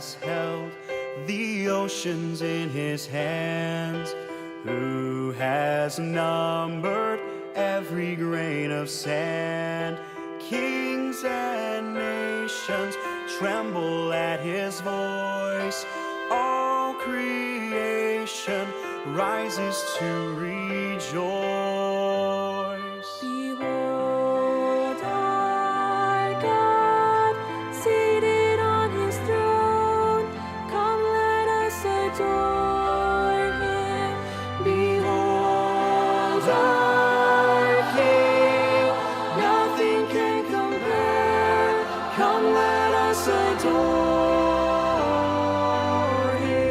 has held the oceans in his hands, who has numbered every grain of sand. Kings and nations tremble at his voice. All creation rises to rejoice. Behold our God, seated on his throne. Come, let us adore him. Behold our King, nothing can compare. Come, let us adore him.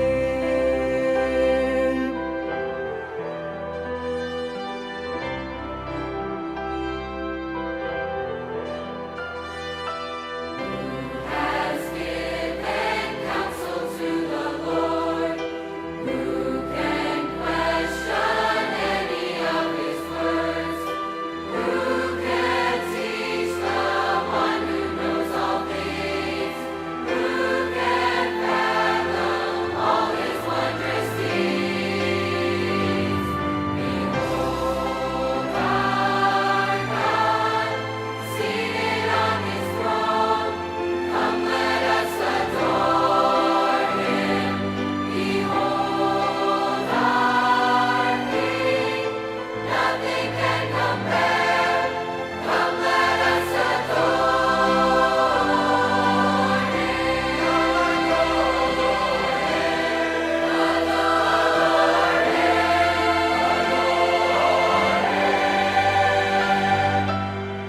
Has given counsel to the Lord. Who can question any of his words? Who can teach the one who knows all things? Who can fathom all his wondrous deeds? Behold our God, seated on his throne. Come, let us adore him. Behold our King, nothing can compare. Come, let us adore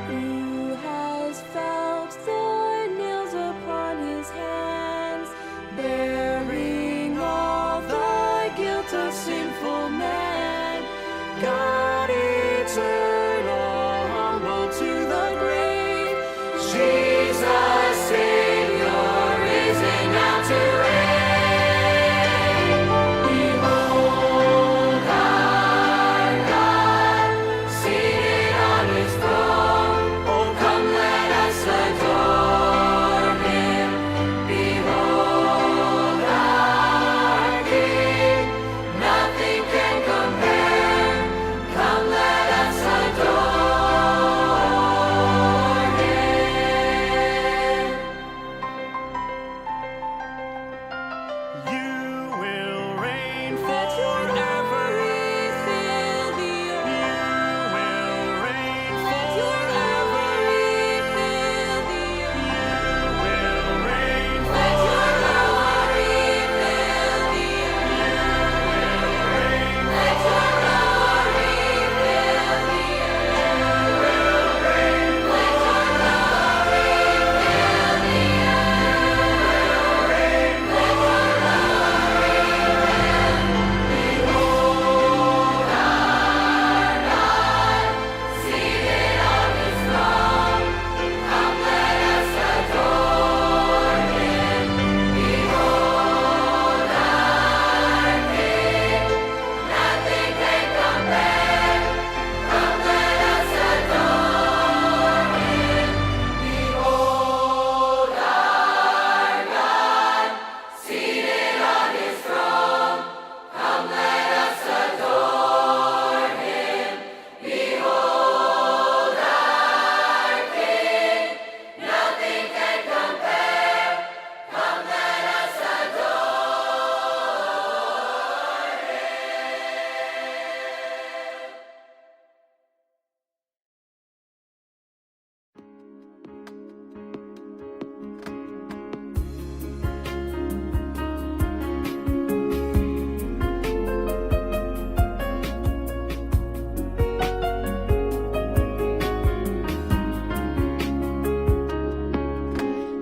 Who has felt the nails upon his hands, bearing all the guilt of sinful man? God eternal, humble to the grave, Jesus Savior, risen now to reign. Behold our God, seated on his throne. Oh, come, let us adore him. Behold our King, nothing can compare. Come, let us adore him. You will reign Let your forever. glory fill the earth. You will reign Let your forever. glory fill the earth. You will reign Let your forever. glory fill the earth. Let your glory fill the earth. Let your glory fill the earth. Let your Behold our God, seated on his throne. Come, let us adore him. Behold our King, nothing can compare. Come, let us adore him. Behold our God, seated on his throne. Come, let us adore him. Behold our King, nothing can compare. Come, let us adore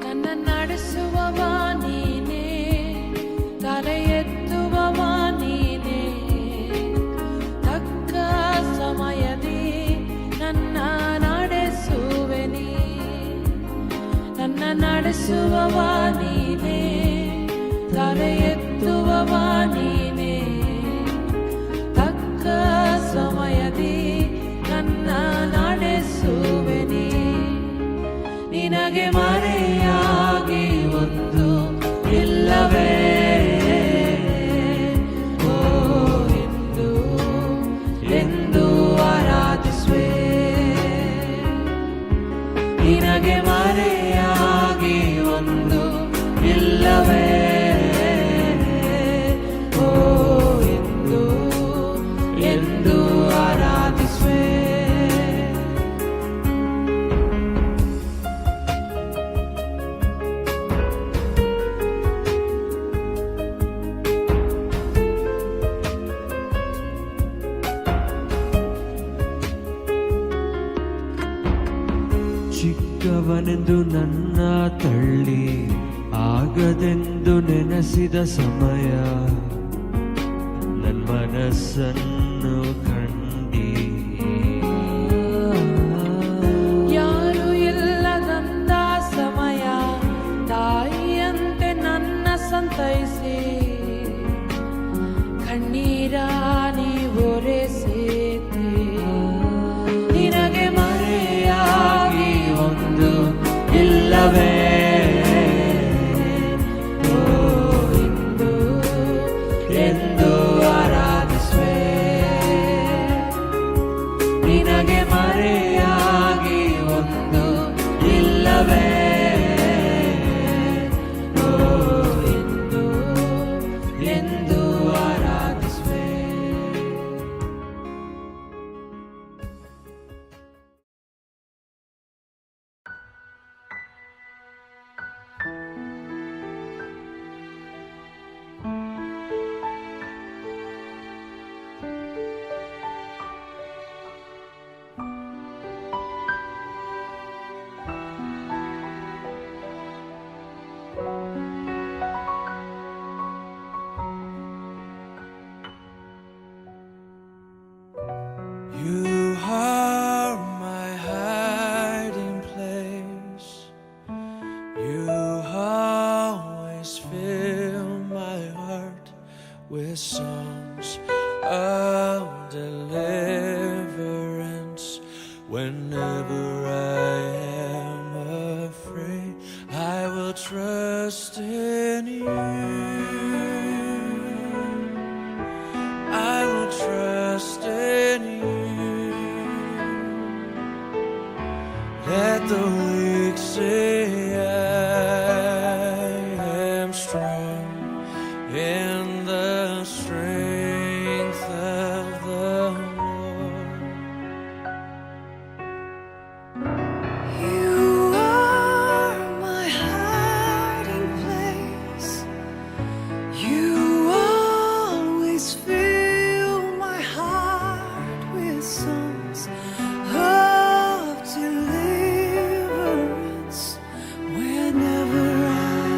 ನನ್ನ ನಡೆಸುವವ ನೀನೇ, ತಲೆ ಎತ್ತುವವ ನೀನೇ, ತಕ್ಕ ಸಮಯದಿ ನನ್ನ ನಡೆಸುವೆ ನೀ. ನನ್ನ ನಡೆಸುವವ ನೀನೇ, ತಲೆ ಎತ್ತುವವ ನೀನೇ, ತಕ್ಕ ಸಮಯದಿ ನನ್ನ ನಡೆಸುವೆ ನೀ. ನಿನಗೆ ಮರೆಯಾಗಿ ಒಂದು ಇಲ್ಲ ದೊಡ್ಡವನೆಂದು ನನ್ನ ತಳ್ಳಿ ಆಗದೆಂದು ನೆನೆಸಿದ ಸಮಯ ನನ್ನ ಮನಸ್ಸನ್ನು ಕಂಡಿ. ಯಾರು ಇಲ್ಲದಂತ ಸಮಯ ತಾಯಿಯಂತೆ ನನ್ನ ಸಂತೈಸಿ ಕಣ್ಣೀರ ನೀವೊರೆಸೇತಿ. ನಿನಗೆ ಮರೆಯಾಗಿ ಒಂದು ಇಲ್ಲವೇ ಇಂದು ಎಂದು ಆರಾಧಿಸುವೆ. ನಿನಗೆ ಮರೆಯಾಗಿ ಒಂದು ಇಲ್ಲವೇ ಇಂದು ಎಂದು ಆರಾಧಿಸುವೆ. You are my hiding place. You always fill my heart with songs of deliverance. Whenever I am afraid, I will trust in you. I will trust in you. Let the weak say I am strong in the strength of the Lord. You are my hiding place. You always fill my heart with songs of deliverance. Whenever I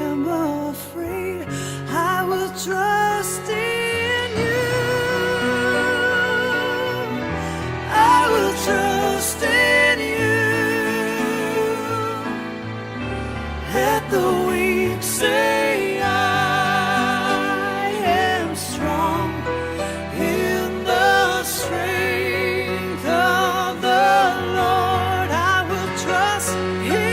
am afraid, I will trust in you. I will trust in you. Let the weak say I am strong in the strength of the Lord. I will trust in you.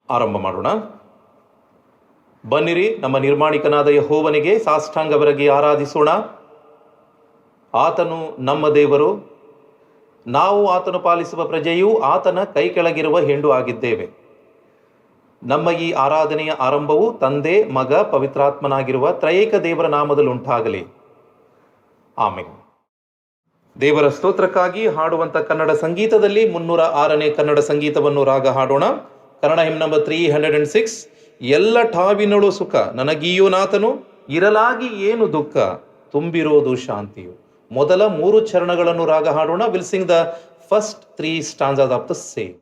ಆರಂಭ ಮಾಡೋಣ. ಬನ್ನಿರಿ, ನಮ್ಮ ನಿರ್ಮಾಣಿಕನಾದ ಯೆಹೋವನಿಗೆ ಸಾಷ್ಟಾಂಗವರೆಗೆ ಆರಾಧಿಸೋಣ. ಆತನು ನಮ್ಮ ದೇವರು, ನಾವು ಆತನು ಪಾಲಿಸುವ ಪ್ರಜೆಯೂ ಆತನ ಕೈ ಕೆಳಗಿರುವ ಹೆಂಡು ಆಗಿದ್ದೇವೆ. ನಮ್ಮ ಈ ಆರಾಧನೆಯ ಆರಂಭವು ತಂದೆ, ಮಗ, ಪವಿತ್ರಾತ್ಮನಾಗಿರುವ ತ್ರಯೇಕ ದೇವರ ನಾಮದಲ್ಲಿ ಉಂಟಾಗಲಿ. ಆಮೆನ್. ದೇವರ ಸ್ತೋತ್ರಕ್ಕಾಗಿ ಹಾಡುವಂಥ ಕನ್ನಡ ಸಂಗೀತದಲ್ಲಿ 306ನೇ ಕನ್ನಡ ಸಂಗೀತವನ್ನು ರಾಗ ಹಾಡೋಣ. Kannada hymn number 306. ಎಲ್ಲ ಠಾವಿನಳು ಸುಖ ನನಗೀಯೋನಾಥನು, ಇರಲಾಗಿ ಏನು ದುಃಖ ತುಂಬಿರೋದು ಶಾಂತಿಯು. ಮೊದಲ 3 ಚರಣಗಳನ್ನು ರಾಗ ಹಾಡೋಣ. Will sing the first 3 stanzas of the same.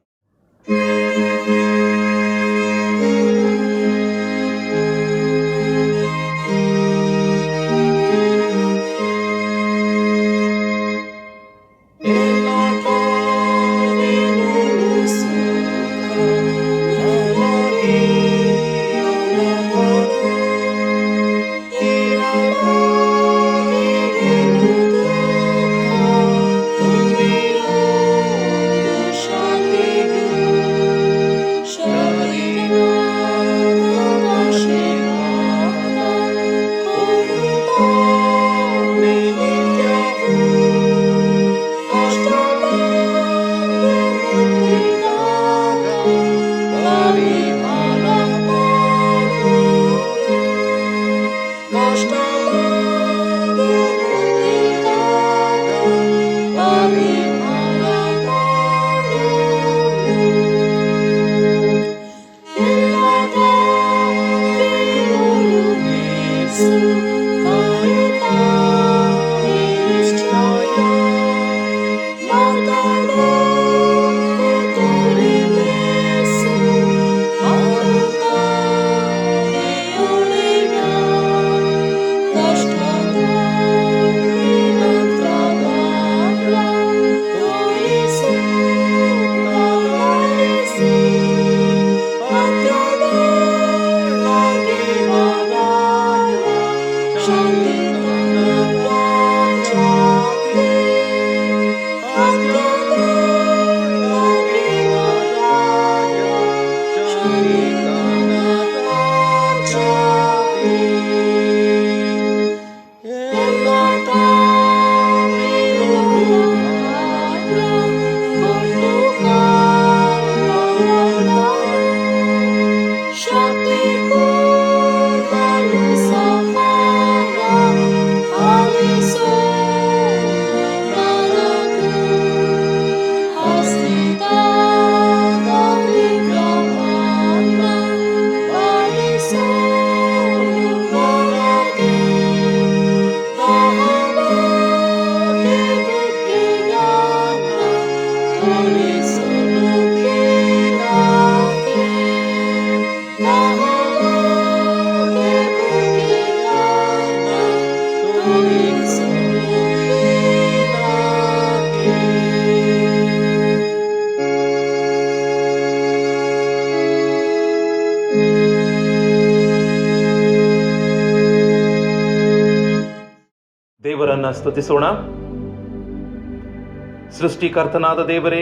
ದೇವರನ್ನ ಸ್ತುತಿಸೋಣ. ಸೃಷ್ಟಿಕರ್ತನಾದ ದೇವರೇ,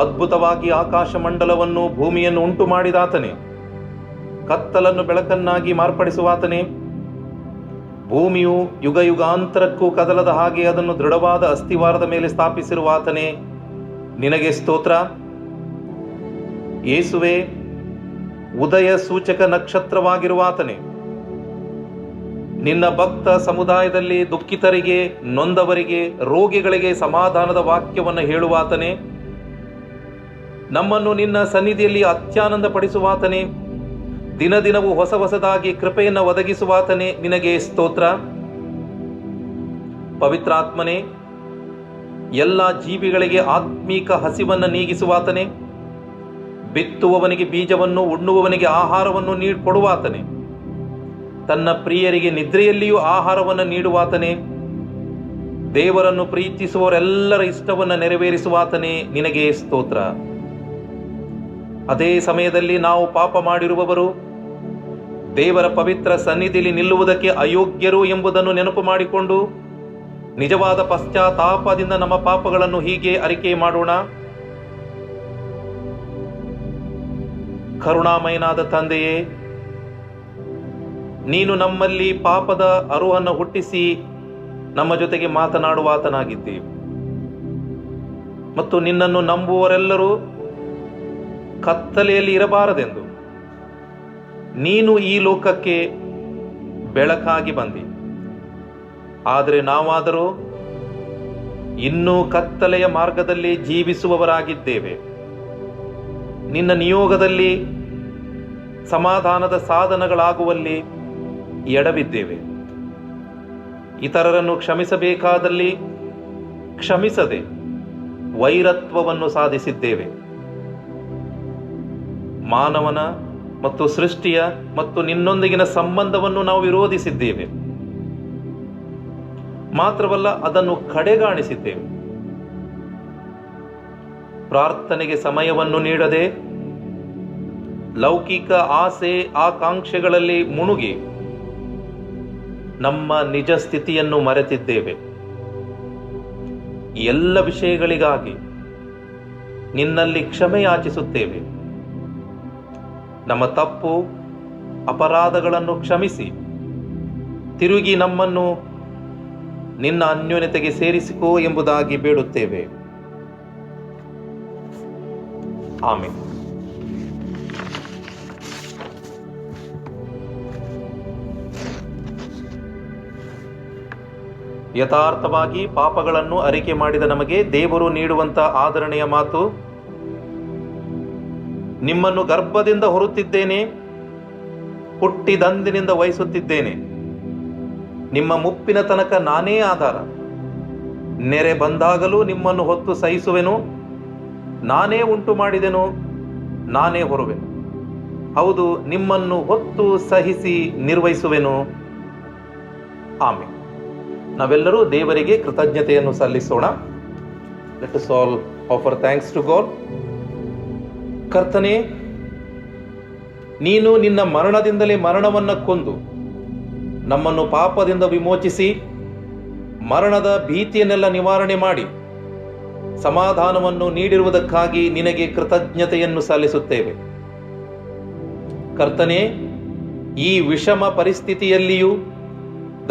ಅದ್ಭುತವಾಗಿ ಆಕಾಶ ಮಂಡಲವನ್ನು, ಭೂಮಿಯನ್ನು ಉಂಟು ಮಾಡಿದಾತನೇ, ಕತ್ತಲನ್ನು ಬೆಳಕನ್ನಾಗಿ ಮಾರ್ಪಡಿಸುವಾತನೇ, ಭೂಮಿಯು ಯುಗ ಯುಗಾಂತರಕ್ಕೂ ಕದಲದ ಹಾಗೆ ಅದನ್ನು ದೃಢವಾದ ಅಸ್ಥಿವಾರದ ಮೇಲೆ ಸ್ಥಾಪಿಸಿರುವಾತನೇ, ನಿನಗೆ ಸ್ತೋತ್ರ. ಯೇಸುವೆ, ಉದಯ ಸೂಚಕ ನಕ್ಷತ್ರವಾಗಿರುವಾತನೇ, ನಿನ್ನ ಭಕ್ತ ಸಮುದಾಯದಲ್ಲಿ ದುಃಖಿತರಿಗೆ, ನೊಂದವರಿಗೆ, ರೋಗಿಗಳಿಗೆ ಸಮಾಧಾನದ ವಾಕ್ಯವನ್ನು ಹೇಳುವಾತನೇ, ನಮ್ಮನ್ನು ನಿನ್ನ ಸನ್ನಿಧಿಯಲ್ಲಿ ಅತ್ಯಾನಂದ ಪಡಿಸುವಾತನೇ, ದಿನ ದಿನವೂ ಹೊಸ ಹೊಸದಾಗಿ ಕೃಪೆಯನ್ನು ಒದಗಿಸುವಾತನೇ, ನಿನಗೆ ಸ್ತೋತ್ರ. ಪವಿತ್ರಾತ್ಮನೇ, ಎಲ್ಲ ಜೀವಿಗಳಿಗೆ ಆತ್ಮೀಕ ಹಸಿವನ್ನು ನೀಗಿಸುವಾತನೇ, ಬಿತ್ತುವವನಿಗೆ ಬೀಜವನ್ನು, ಉಣ್ಣುವವನಿಗೆ ಆಹಾರವನ್ನು ಕೊಡುವಾತನೇ, ತನ್ನ ಪ್ರಿಯರಿಗೆ ನಿದ್ರೆಯಲ್ಲಿಯೂ ಆಹಾರವನ್ನು ನೀಡುವಾತನೇ, ದೇವರನ್ನು ಪ್ರೀತಿಸುವವರೆಲ್ಲರ ಇಷ್ಟವನ್ನು ನೆರವೇರಿಸುವಾತನೇ, ನಿನಗೆ ಸ್ತೋತ್ರ. ಅದೇ ಸಮಯದಲ್ಲಿ ನಾವು ಪಾಪ ಮಾಡಿರುವವರು, ದೇವರ ಪವಿತ್ರ ಸನ್ನಿಧಿಯಲ್ಲಿ ನಿಲ್ಲುವುದಕ್ಕೆ ಅಯೋಗ್ಯರು ಎಂಬುದನ್ನು ನೆನಪು ಮಾಡಿಕೊಂಡು ನಿಜವಾದ ಪಶ್ಚಾತ್ತಾಪದಿಂದ ನಮ್ಮ ಪಾಪಗಳನ್ನು ಹೀಗೆ ಅರಿಕೆ ಮಾಡೋಣ. ಕರುಣಾಮಯನಾದ ತಂದೆಯೇ, ನೀನು ನಮ್ಮಲ್ಲಿ ಪಾಪದ ಅರುಹನ್ನು ಹುಟ್ಟಿಸಿ ನಮ್ಮ ಜೊತೆಗೆ ಮಾತನಾಡುವಾತನಾಗಿದ್ದೀವಿ ಮತ್ತು ನಿನ್ನನ್ನು ನಂಬುವವರೆಲ್ಲರೂ ಕತ್ತಲೆಯಲ್ಲಿ ಇರಬಾರದೆಂದು ನೀನು ಈ ಲೋಕಕ್ಕೆ ಬೆಳಕಾಗಿ ಬಂದಿ. ಆದರೆ ನಾವಾದರೂ ಇನ್ನೂ ಕತ್ತಲೆಯ ಮಾರ್ಗದಲ್ಲಿ ಜೀವಿಸುವವರಾಗಿದ್ದೇವೆ. ನಿನ್ನ ನಿಯೋಗದಲ್ಲಿ ಸಮಾಧಾನದ ಸಾಧನಗಳಾಗುವಲ್ಲಿ ಎಡವಿದ್ದೇವೆ. ಇತರರನ್ನು ಕ್ಷಮಿಸಬೇಕಾದಲ್ಲಿ ಕ್ಷಮಿಸದೆ ವೈರತ್ವವನ್ನು ಸಾಧಿಸಿದ್ದೇವೆ. ಮಾನವನ ಮತ್ತು ಸೃಷ್ಟಿಯ ಮತ್ತು ನಿನ್ನೊಂದಿಗಿನ ಸಂಬಂಧವನ್ನು ನಾವು ವಿರೋಧಿಸಿದ್ದೇವೆ. ಮಾತ್ರವಲ್ಲ, ಅದನ್ನು ಕಡೆಗಾಣಿಸಿದ್ದೇವೆ. ಪ್ರಾರ್ಥನೆಗೆ ಸಮಯವನ್ನು ನೀಡದೆ ಲೌಕಿಕ ಆಸೆ ಆಕಾಂಕ್ಷೆಗಳಲ್ಲಿ ಮುಣುಗಿ ನಮ್ಮ ನಿಜ ಸ್ಥಿತಿಯನ್ನು ಮರೆತಿದ್ದೇವೆ. ಎಲ್ಲ ವಿಷಯಗಳಿಗಾಗಿ ನಿನ್ನಲ್ಲಿ ಕ್ಷಮೆ ಯಾಚಿಸುತ್ತೇವೆ. ನಮ್ಮ ತಪ್ಪು ಅಪರಾಧಗಳನ್ನು ಕ್ಷಮಿಸಿ ತಿರುಗಿ ನಮ್ಮನ್ನು ನಿನ್ನ ಅನ್ಯೋನ್ಯತೆಗೆ ಸೇರಿಸಿಕೋ ಎಂಬುದಾಗಿ ಬೇಡುತ್ತೇವೆ. ಆಮೆನ್. ಯಥಾರ್ಥವಾಗಿ ಪಾಪಗಳನ್ನು ಅರಿಕೆ ಮಾಡಿದ ನಮಗೆ ದೇವರು ನೀಡುವಂತ ಆದರಣೆಯ ಮಾತು, ನಿಮ್ಮನ್ನು ಗರ್ಭದಿಂದ ಹೊರುತ್ತಿದ್ದೇನೆ, ಹುಟ್ಟಿದಂದಿನಿಂದ ವಹಿಸುತ್ತಿದ್ದೇನೆ, ನಿಮ್ಮ ಮುಪ್ಪಿನ ತನಕ ನಾನೇ ಆಧಾರ, ನೆರೆ ಬಂದಾಗಲೂ ನಿಮ್ಮನ್ನು ಹೊತ್ತು ಸಹಿಸುವೆನು, ನಾನೇ ಉಂಟು ಮಾಡಿದೆನು, ನಾನೇ ಹೊರುವೆನು, ಹೌದು ನಿಮ್ಮನ್ನು ಹೊತ್ತು ಸಹಿಸಿ ನಿರ್ವಹಿಸುವೆನು. ಆಮೆನ್. ನಾವೆಲ್ಲರೂ ದೇವರಿಗೆ ಕೃತಜ್ಞತೆಯನ್ನು ಸಲ್ಲಿಸೋಣ. Let us all offer thanks to God. ಕರ್ತನೇ, ನೀನು ನಿನ್ನ ಮರಣದಿಂದಲೇ ಮರಣವನ್ನು ಕೊಂದು ನಮ್ಮನ್ನು ಪಾಪದಿಂದ ವಿಮೋಚಿಸಿ ಮರಣದ ಭೀತಿಯನ್ನೆಲ್ಲ ನಿವಾರಣೆ ಮಾಡಿ ಸಮಾಧಾನವನ್ನು ನೀಡಿರುವುದಕ್ಕಾಗಿ ನಿನಗೆ ಕೃತಜ್ಞತೆಯನ್ನು ಸಲ್ಲಿಸುತ್ತೇವೆ. ಕರ್ತನೇ, ಈ ವಿಷಮ ಪರಿಸ್ಥಿತಿಯಲ್ಲಿಯೂ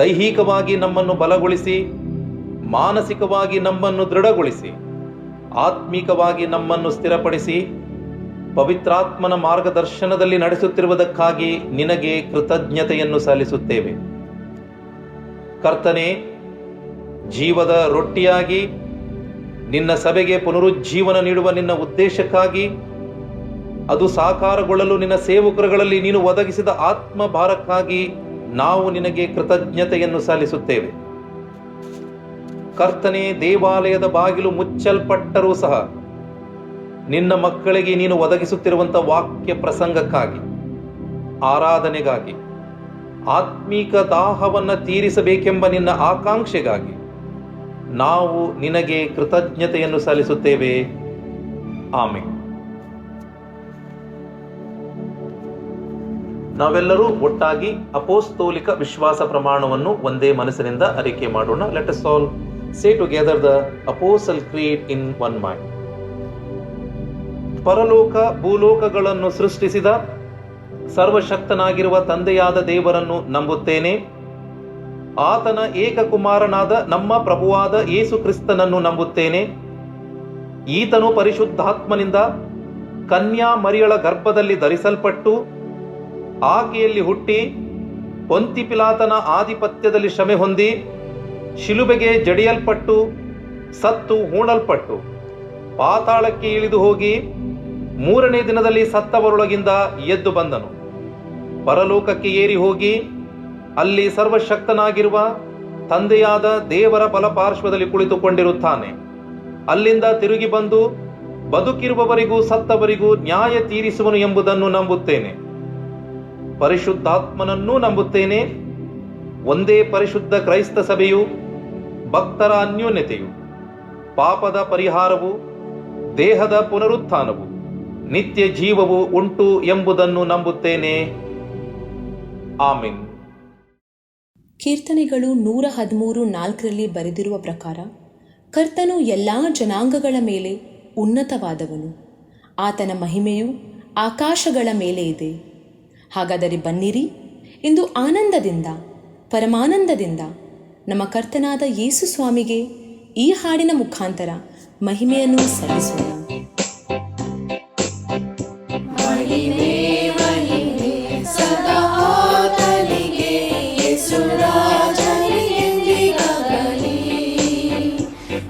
ದೈಹಿಕವಾಗಿ ನಮ್ಮನ್ನು ಬಲಗೊಳಿಸಿ, ಮಾನಸಿಕವಾಗಿ ನಮ್ಮನ್ನು ದೃಢಗೊಳಿಸಿ, ಆತ್ಮಿಕವಾಗಿ ನಮ್ಮನ್ನು ಸ್ಥಿರಪಡಿಸಿ ಪವಿತ್ರಾತ್ಮನ ಮಾರ್ಗದರ್ಶನದಲ್ಲಿ ನಡೆಸುತ್ತಿರುವುದಕ್ಕಾಗಿ ನಿನಗೆ ಕೃತಜ್ಞತೆಯನ್ನು ಸಲ್ಲಿಸುತ್ತೇವೆ. ಕರ್ತನೇ, ಜೀವದ ರೊಟ್ಟಿಯಾಗಿ ನಿನ್ನ ಸಭೆಗೆ ಪುನರುಜ್ಜೀವನ ನೀಡುವ ನಿನ್ನ ಉದ್ದೇಶಕ್ಕಾಗಿ ಅದು ಸಾಕಾರಗೊಳ್ಳಲು ನಿನ್ನ ಸೇವಕರುಗಳಲ್ಲಿ ನೀನು ಒದಗಿಸಿದ ಆತ್ಮ ಭಾರಕ್ಕಾಗಿ ನಾವು ನಿನಗೆ ಕೃತಜ್ಞತೆಯನ್ನು ಸಲ್ಲಿಸುತ್ತೇವೆ. ಕರ್ತನೇ, ದೇವಾಲಯದ ಬಾಗಿಲು ಮುಚ್ಚಲ್ಪಟ್ಟರೂ ಸಹ ನಿನ್ನ ಮಕ್ಕಳಿಗೆ ನೀನು ಒದಗಿಸುತ್ತಿರುವಂಥ ವಾಕ್ಯ ಪ್ರಸಂಗಕ್ಕಾಗಿ, ಆರಾಧನೆಗಾಗಿ, ಆತ್ಮೀಕ ದಾಹವನ್ನು ತೀರಿಸಬೇಕೆಂಬ ನಿನ್ನ ಆಕಾಂಕ್ಷೆಗಾಗಿ ನಾವು ನಿನಗೆ ಕೃತಜ್ಞತೆಯನ್ನು ಸಲ್ಲಿಸುತ್ತೇವೆ. ಆಮೆನ್. ನಾವೆಲ್ಲರೂ ಒಟ್ಟಾಗಿ ಅಪೋಸ್ತೋಲಿಕ ವಿಶ್ವಾಸ ಪ್ರಮಾಣವನ್ನು ಒಂದೇ ಮನಸ್ಸಿನಿಂದ ಅರಿಕೆ ಮಾಡೋಣ. Let us all say together the Apostle Creed in one mind. ಪರಲೋಕ ಭೂಲೋಕಗಳನ್ನು ಸೃಷ್ಟಿಸಿದ ಸರ್ವಶಕ್ತನಾಗಿರುವ ತಂದೆಯಾದ ದೇವರನ್ನು ನಂಬುತ್ತೇನೆ. ಆತನ ಏಕಕುಮಾರನಾದ ನಮ್ಮ ಪ್ರಭುವಾದ ಯೇಸು ಕ್ರಿಸ್ತನನ್ನು ನಂಬುತ್ತೇನೆ. ಈತನು ಪರಿಶುದ್ಧಾತ್ಮನಿಂದ ಕನ್ಯಾ ಮರಿಯಳ ಗರ್ಭದಲ್ಲಿ ಧರಿಸಲ್ಪಟ್ಟು ಆಕೆಯಲ್ಲಿ ಹುಟ್ಟಿ ಪೊಂತಿ ಪಿಲಾತನ ಆಧಿಪತ್ಯದಲ್ಲಿ ಶ್ರಮೆ ಹೊಂದಿ ಶಿಲುಬೆಗೆ ಜಡಿಯಲ್ಪಟ್ಟು ಸತ್ತು ಹೂಣಲ್ಪಟ್ಟು ಪಾತಾಳಕ್ಕೆ ಇಳಿದು ಹೋಗಿ ಮೂರನೇ ದಿನದಲ್ಲಿ ಸತ್ತವರೊಳಗಿಂದ ಎದ್ದು ಬಂದನು. ಪರಲೋಕಕ್ಕೆ ಏರಿ ಹೋಗಿ ಅಲ್ಲಿ ಸರ್ವಶಕ್ತನಾಗಿರುವ ತಂದೆಯಾದ ದೇವರ ಬಲಪಾರ್ಶ್ವದಲ್ಲಿ ಕುಳಿತುಕೊಂಡಿರುತ್ತಾನೆ. ಅಲ್ಲಿಂದ ತಿರುಗಿ ಬಂದು ಬದುಕಿರುವವರಿಗೂ ಸತ್ತವರಿಗೂ ನ್ಯಾಯ ತೀರಿಸುವನು ಎಂಬುದನ್ನು ನಂಬುತ್ತೇನೆ. ಪರಿಶುದ್ಧಾತ್ಮನನ್ನೂ ನಂಬುತ್ತೇನೆ. ಒಂದೇ ಪರಿಶುದ್ಧ ಕ್ರೈಸ್ತ ಸಭೆಯು, ಭಕ್ತರ ಅನ್ಯೋನ್ಯತೆಯು, ಪಾಪದ ಪರಿಹಾರವು, ದೇಹದ ಪುನರುತ್ಥಾನವು, ನಿತ್ಯ ಜೀವವು ಉಂಟು ಎಂಬುದನ್ನು ನಂಬುತ್ತೇನೆ. ಆಮೆನ್. ಕೀರ್ತನೆಗಳು 113:4 ಬರೆದಿರುವ ಪ್ರಕಾರ, ಕರ್ತನು ಎಲ್ಲ ಜನಾಂಗಗಳ ಮೇಲೆ ಉನ್ನತವಾದವನು, ಆತನ ಮಹಿಮೆಯು ಆಕಾಶಗಳ ಮೇಲೆ ಇದೆ. ಹಾಗಾದರೆ ಬನ್ನಿರಿ, ಇಂದು ಆನಂದದಿಂದ, ಪರಮಾನಂದದಿಂದ ನಮ್ಮ ಕರ್ತನಾದ ಯೇಸು ಸ್ವಾಮಿಗೆ ಈ ಹಾಡಿನ ಮುಖಾಂತರ ಮಹಿಮೆಯನ್ನು ಸಲ್ಲಿಸೋಣ. ಮಹಿಮೆ ಮಹಿಮೆ ಸದಾ ಆತನಿಗೆ, ಯೇಸು ರಾಜನಿಗೆ ಎಂದಿಗಾಗಲಿ.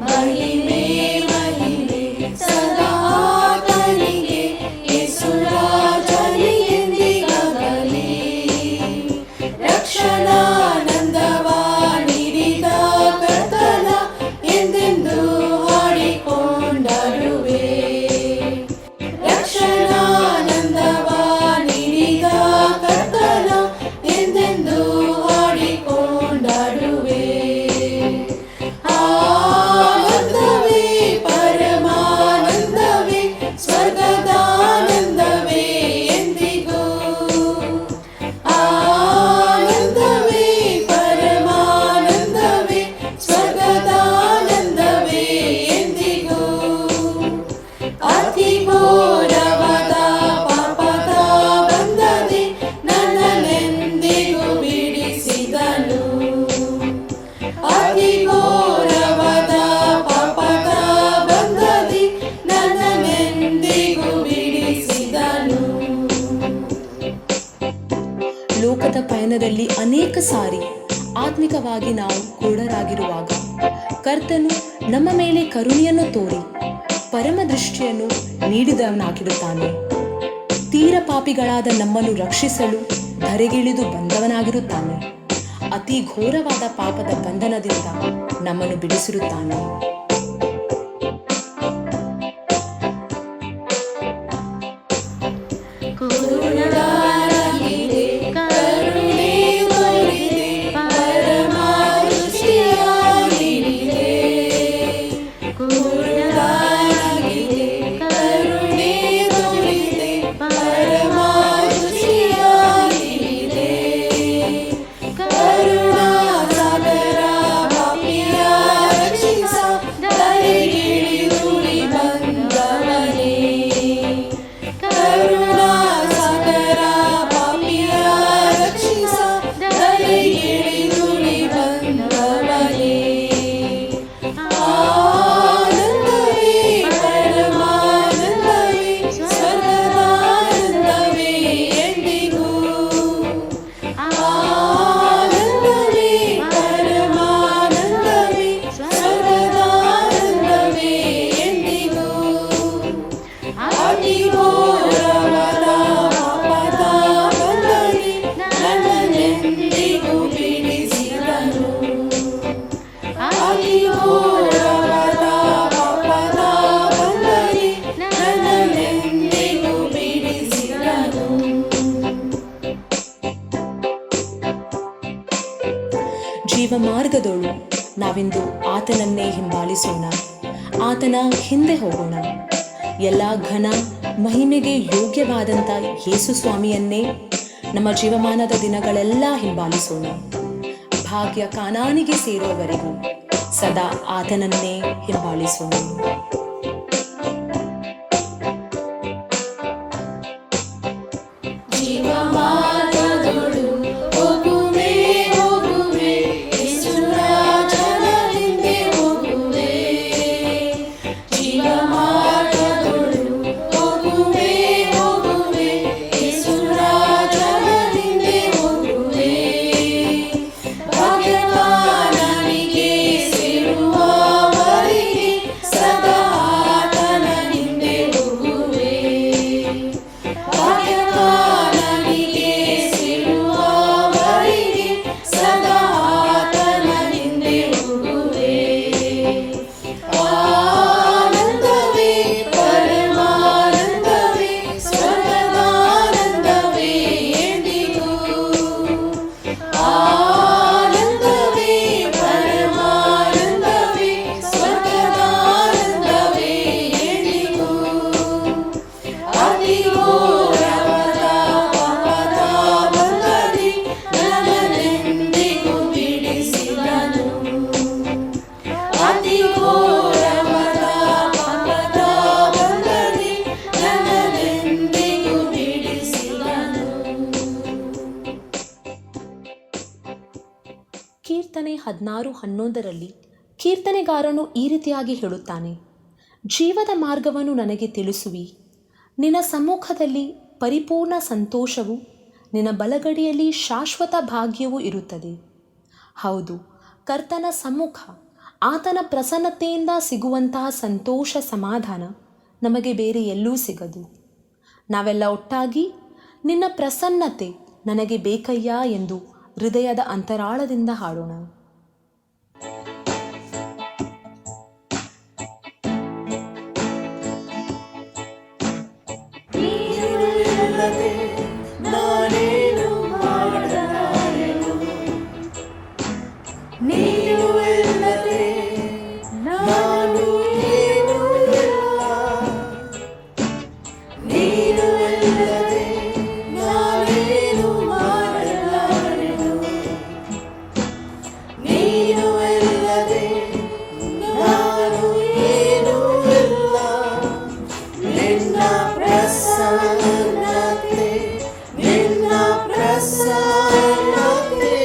ಮಹಿಮೆ ಮಹಿಮೆ ಸದಾ ಆತನಿಗೆ, ಯೇಸು ರಾಜನಿಗೆ ಎಂದಿಗಾಗಲಿ. ರಕ್ಷಣಾನಂದವ ನೀಡಿದ ಕರ್ತನ ಎಂದೆಂದು ಹಾಡಿಕೊಂಡರುವೆ. ರಕ್ಷಣಾನಂದವ ನೀಡಿದ ಕರ್ತನ ಎಂದೆಂದು ಹಾಡಿಕೊಂಡರುವೆ. ಆನಂದವೇ ಪರಮಾನಂದವೇ, ಸ್ವರ್ಗದಾನಂದವೇ ಎಂದಿಗೂ. ಆನಂದವೇ ಪರಮಾನಂದವೇ, ಸ್ವರ್ಗದಾನಂದವೇ ಎಂದಿಗೂ. ಅತಿ ಘೋರವಾದ ಪಾಪದ ಬಂಧನೆ ನನ್ನನ್ನೆಂದಿಗೂ ಬಿಡಿಸಿದನು. ಅತಿ ಘೋರವಾದ ಪಾಪದ ಬಂಧನೆ ನನ್ನನ್ನೆಂದಿಗೂ ಬಿಡಿಸಿದನು. ಲೋಕದ ಪಯಣದಲ್ಲಿ ಅನೇಕ ಸಾರಿ ಆತ್ಮಿಕವಾಗಿ ನಾವು ಕುರುಡರಾಗಿರುವಾಗ ಕರ್ತನು ನಮ್ಮ ಮೇಲೆ ಕರುಣೆಯನ್ನು ತೋರಿ ಪರಮ ದೃಷ್ಟಿಯನ್ನು ನೀಡಿದವನಾಗಿರುತ್ತಾನೆ. ತೀರ ಪಾಪಿಗಳಾದ ನಮ್ಮನ್ನು ರಕ್ಷಿಸಲು ಧರೆಗಿಳಿದು ಬಂದವನಾಗಿರುತ್ತಾನೆ. ಅತಿ ಘೋರವಾದ ಪಾಪದ ಬಂಧನದಿಂದ ನಮ್ಮನ್ನು ಬಿಡಿಸಿರುತ್ತಾನೆ. ಕುರುಡಾಗಿದೆ, ಕರುಣೆ ತೋರಿದೆ, ಪರಮ ದೃಷ್ಟಿಯಾಗಿರಿದೆ. ಕುರುಡಾಗಿದೆ, ಕರುಣೆ ತೋರಿದೆ, ಪರಮ ದೃಷ್ಟಿಯಾಗಿರಿದೆ. ಕರುಣಾ ಸಾಗರ ಪಾಪಿಯ ರಕ್ಷಿಸ ಧರೆಗಿಳಿದುಳಿ ಬಂದವನೇ. ಕರುಣಾ ಸಾಗರ ಪಾಪಿಯ ರಕ್ಷಿಸ ಧರೆಗಿಳಿದುಳಿ ಬಂದವನೇ. ಆನಂದವೇ ಪರಮಾನಂದವೇ, ಸ್ವರ್ಗದಾನಂದವೇ ಎಂದಿಗೂ. ಆನಂದವೇ ಪರಮಾನಂದವೇ, ಸ್ವರ್ಗದಾನಂದವೇ ಎಂದಿಗೂ. ಅತಿ ಘೋರವಾದ ಪಾಪದ ಬಂಧನೆ ನನ್ನನ್ನೆಂದಿಗೂ ಬಿಡಿಸಿದನು. ಅತಿ ಘೋರವಾದ ಪಾಪದ ಬಂಧನೆ ನನ್ನನ್ನೆಂದಿಗೂ ಬಿಡಿಸಿದನು. ಜೀವ ಮಾರ್ಗದೊಳು ನಾವಿಂದು ಆತನನ್ನೇ ಹಿಂಬಾಲಿಸೋಣ, ಆತನ ಹಿಂದೆ ಹೋಗೋಣ. ಎಲ್ಲ ಘನ ಮಹಿಮೆಗೆ ಯೋಗ್ಯವಾದಂಥ ಯೇಸು ಸ್ವಾಮಿಯನ್ನೇ ನಮ್ಮ ಜೀವಮಾನದ ದಿನಗಳೆಲ್ಲ ಹಿಂಬಾಲಿಸೋಣ. ಭಾಗ್ಯ ಕಾನಾನಿಗೆ ಸೇರುವವರೆಗೂ ಸದಾ ಆತನನ್ನೇ ಹಿಂಬಾಲಿಸೋಣ. ಜೀವ ಮಾರ್ಗದೊಳು ಹೋಗುವೆ ಹೋಗುವೆ, ಯೇಸು ರಾಜನ ಹಿಂದೆ ಹೋಗುವೆ. ಜೀವ ಮಾರ್ಗದೊಳು ಹೋಗುವೆ ಹೋಗುವೆ, ಯೇಸು ರಾಜನ ಹಿಂದೆ ಹೋಗುವೆ. ಭಾಗ್ಯವಾನನಿಗೆ ಸೇರುವವರಿಗೆ ಸದಾ 16:11 ಕೀರ್ತನೆಗಾರನು ಈ ರೀತಿಯಾಗಿ ಹೇಳುತ್ತಾನೆ, ಜೀವದ ಮಾರ್ಗವನ್ನು ನನಗೆ ತಿಳಿಸುವಿ, ನಿನ್ನ ಸಮ್ಮುಖದಲ್ಲಿ ಪರಿಪೂರ್ಣ ಸಂತೋಷವು, ನಿನ್ನ ಬಲಗಡೆಯಲ್ಲಿ ಶಾಶ್ವತ ಭಾಗ್ಯವೂ ಇರುತ್ತದೆ. ಹೌದು, ಕರ್ತನ ಸಮ್ಮುಖ, ಆತನ ಪ್ರಸನ್ನತೆಯಿಂದ ಸಿಗುವಂತಹ ಸಂತೋಷ ಸಮಾಧಾನ ನಮಗೆ ಬೇರೆ ಎಲ್ಲೂ ಸಿಗದು. ನಾವೆಲ್ಲ ಒಟ್ಟಾಗಿ ನಿನ್ನ ಪ್ರಸನ್ನತೆ ನನಗೆ ಬೇಕಯ್ಯ ಎಂದು ಹೃದಯದ ಅಂತರಾಳದಿಂದ ಹಾಡೋಣ. ನಾನೇನು ಮಾಡಲಾರೆನು, ನೀನು ಇಲ್ಲದೆ ನಾನು ಏನೂ ಇಲ್ಲ, ನೀನು ಇಲ್ಲದೆ ನಾನೇನು ಮಾಡಲಾರೆನು, ನೀನು ಇಲ್ಲದೆ ನಾನು ಏನೂ ಇಲ್ಲ, ನಿನ್ನ ಪ್ರಸನ್ನತೆ, ನಿನ್ನ ಪ್ರಸನ್ನತೆ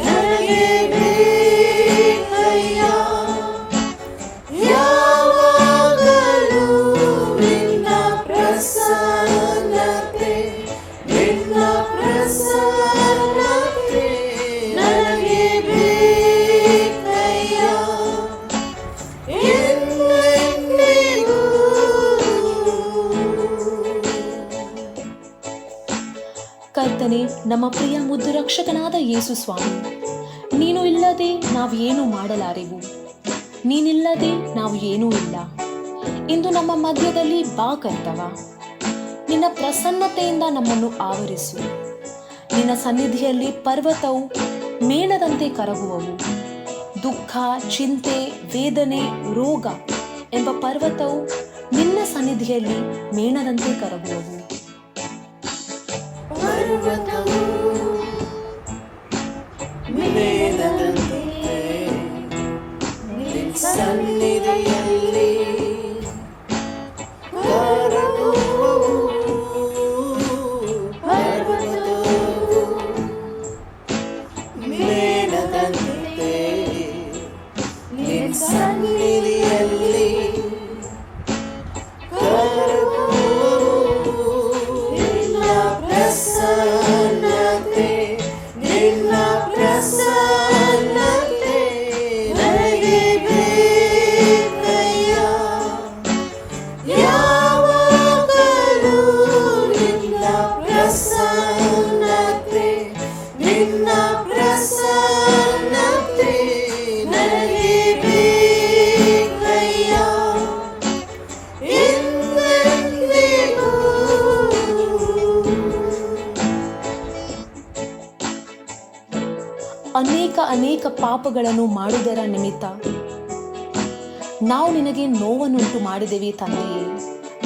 ನನಗೆ ಬೇಕಯ್ಯ, ಯಾವಾಗಲೂ ನಿನ್ನ ಪ್ರಸನ್ನತೆ, ನಿನ್ನ ಪ್ರಸನ್ನತೆ ನನಗೆ ಬೇಕಯ್ಯ, ಎಂದೆಂದಿಗೂ. ಕರ್ತನೆ, ನಮ್ಮ ಪ್ರಿಯ ಮುದ್ದು ರಕ್ಷಕನಾದ ಯೇಸು ಸ್ವಾಮಿ, ನೀನು ಇಲ್ಲದೆ ನಾವು ಏನು ಮಾಡಲಾರೆವು, ನೀನಿಲ್ಲದೆ ನಾವು ಏನೂ ಇಲ್ಲ. ಇಂದು ನಮ್ಮ ಮಧ್ಯದಲ್ಲಿ ಬಾ ಕರ್ತವ, ನಿನ್ನ ಪ್ರಸನ್ನತೆಯಿಂದ ನಮ್ಮನ್ನು ಆವರಿಸು. ನಿನ್ನ ಸನ್ನಿಧಿಯಲ್ಲಿ ಪರ್ವತವು ಮೇಣದಂತೆ ಕರಗುವವು. ದುಃಖ, ಚಿಂತೆ, ವೇದನೆ, ರೋಗ ಎಂಬ ಪರ್ವತವು ನಿನ್ನ ಸನ್ನಿಧಿಯಲ್ಲಿ ಮೇಣದಂತೆ ಕರಗುವವು. ಪರ್ವತವು ಮೇಣದಂತೆ ನಿನ್ನ ಸನ್ನಿಧಿಯಲ್ಲಿ ಕರಗುವವು. ಪರ್ವತವು ಮೇಣದಂತೆ ನಿನ್ನ ಸನ್ನಿಧಿಯಲ್ಲಿ ಕರಗುವವು. ನಿನ್ನ ಪ್ರಸನ್ನತೆ, ನಿನ್ನ ಪ್ರಸನ್ನತೆ ನನಗೆ ಬೇಕಯ್ಯ, ಯಾವಾಗಲೂ ನಿನ್ನ ಪ್ರಸನ್ನತೆ, ನಿನ್ನ ಪ್ರಸನ್ನತೆ ನನಗೆ ಬೇಕಯ್ಯ, ಎಂದೆಂದಿಗೂ. ಅನೇಕ ಪಾಪಗಳನ್ನು ಮಾಡುವುದರ ನಿಮಿತ್ತ ನಾವು ನಿನಗೆ ನೋವನ್ನುಂಟು ಮಾಡಿದೆವು ತಂದೆಯೇ,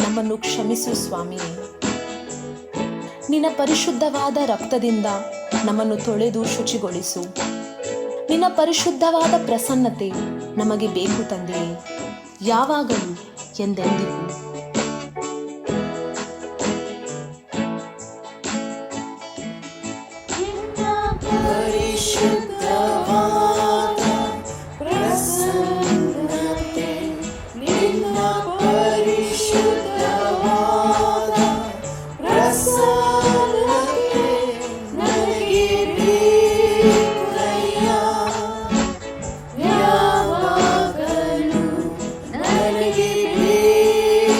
ನಮ್ಮನ್ನು ಕ್ಷಮಿಸು ಸ್ವಾಮಿಯೇ. ನಿನ್ನ ಪರಿಶುದ್ಧವಾದ ರಕ್ತದಿಂದ ನಮ್ಮನ್ನು ತೊಳೆದು ಶುಚಿಗೊಳಿಸು. ನಿನ್ನ ಪರಿಶುದ್ಧವಾದ ಪ್ರಸನ್ನತೆ ನಮಗೆ ಬೇಕು ತಂದೆಯೇ, ಯಾವಾಗಲೂ ಎಂದೆಂದಿಗೂ. ಪರಿಶುದ್ಧವಾದ ಪ್ರಸನ್ನತೆ, ನಿನ್ನ ಪರಿಶುದ್ಧವಾದ ಪ್ರಸನ್ನತೆ ನನಗೆ ಬೇಕಯ್ಯ, ಯಾವಾಗಲೂ ನನಗೆ ಬೇಕಯ್ಯ,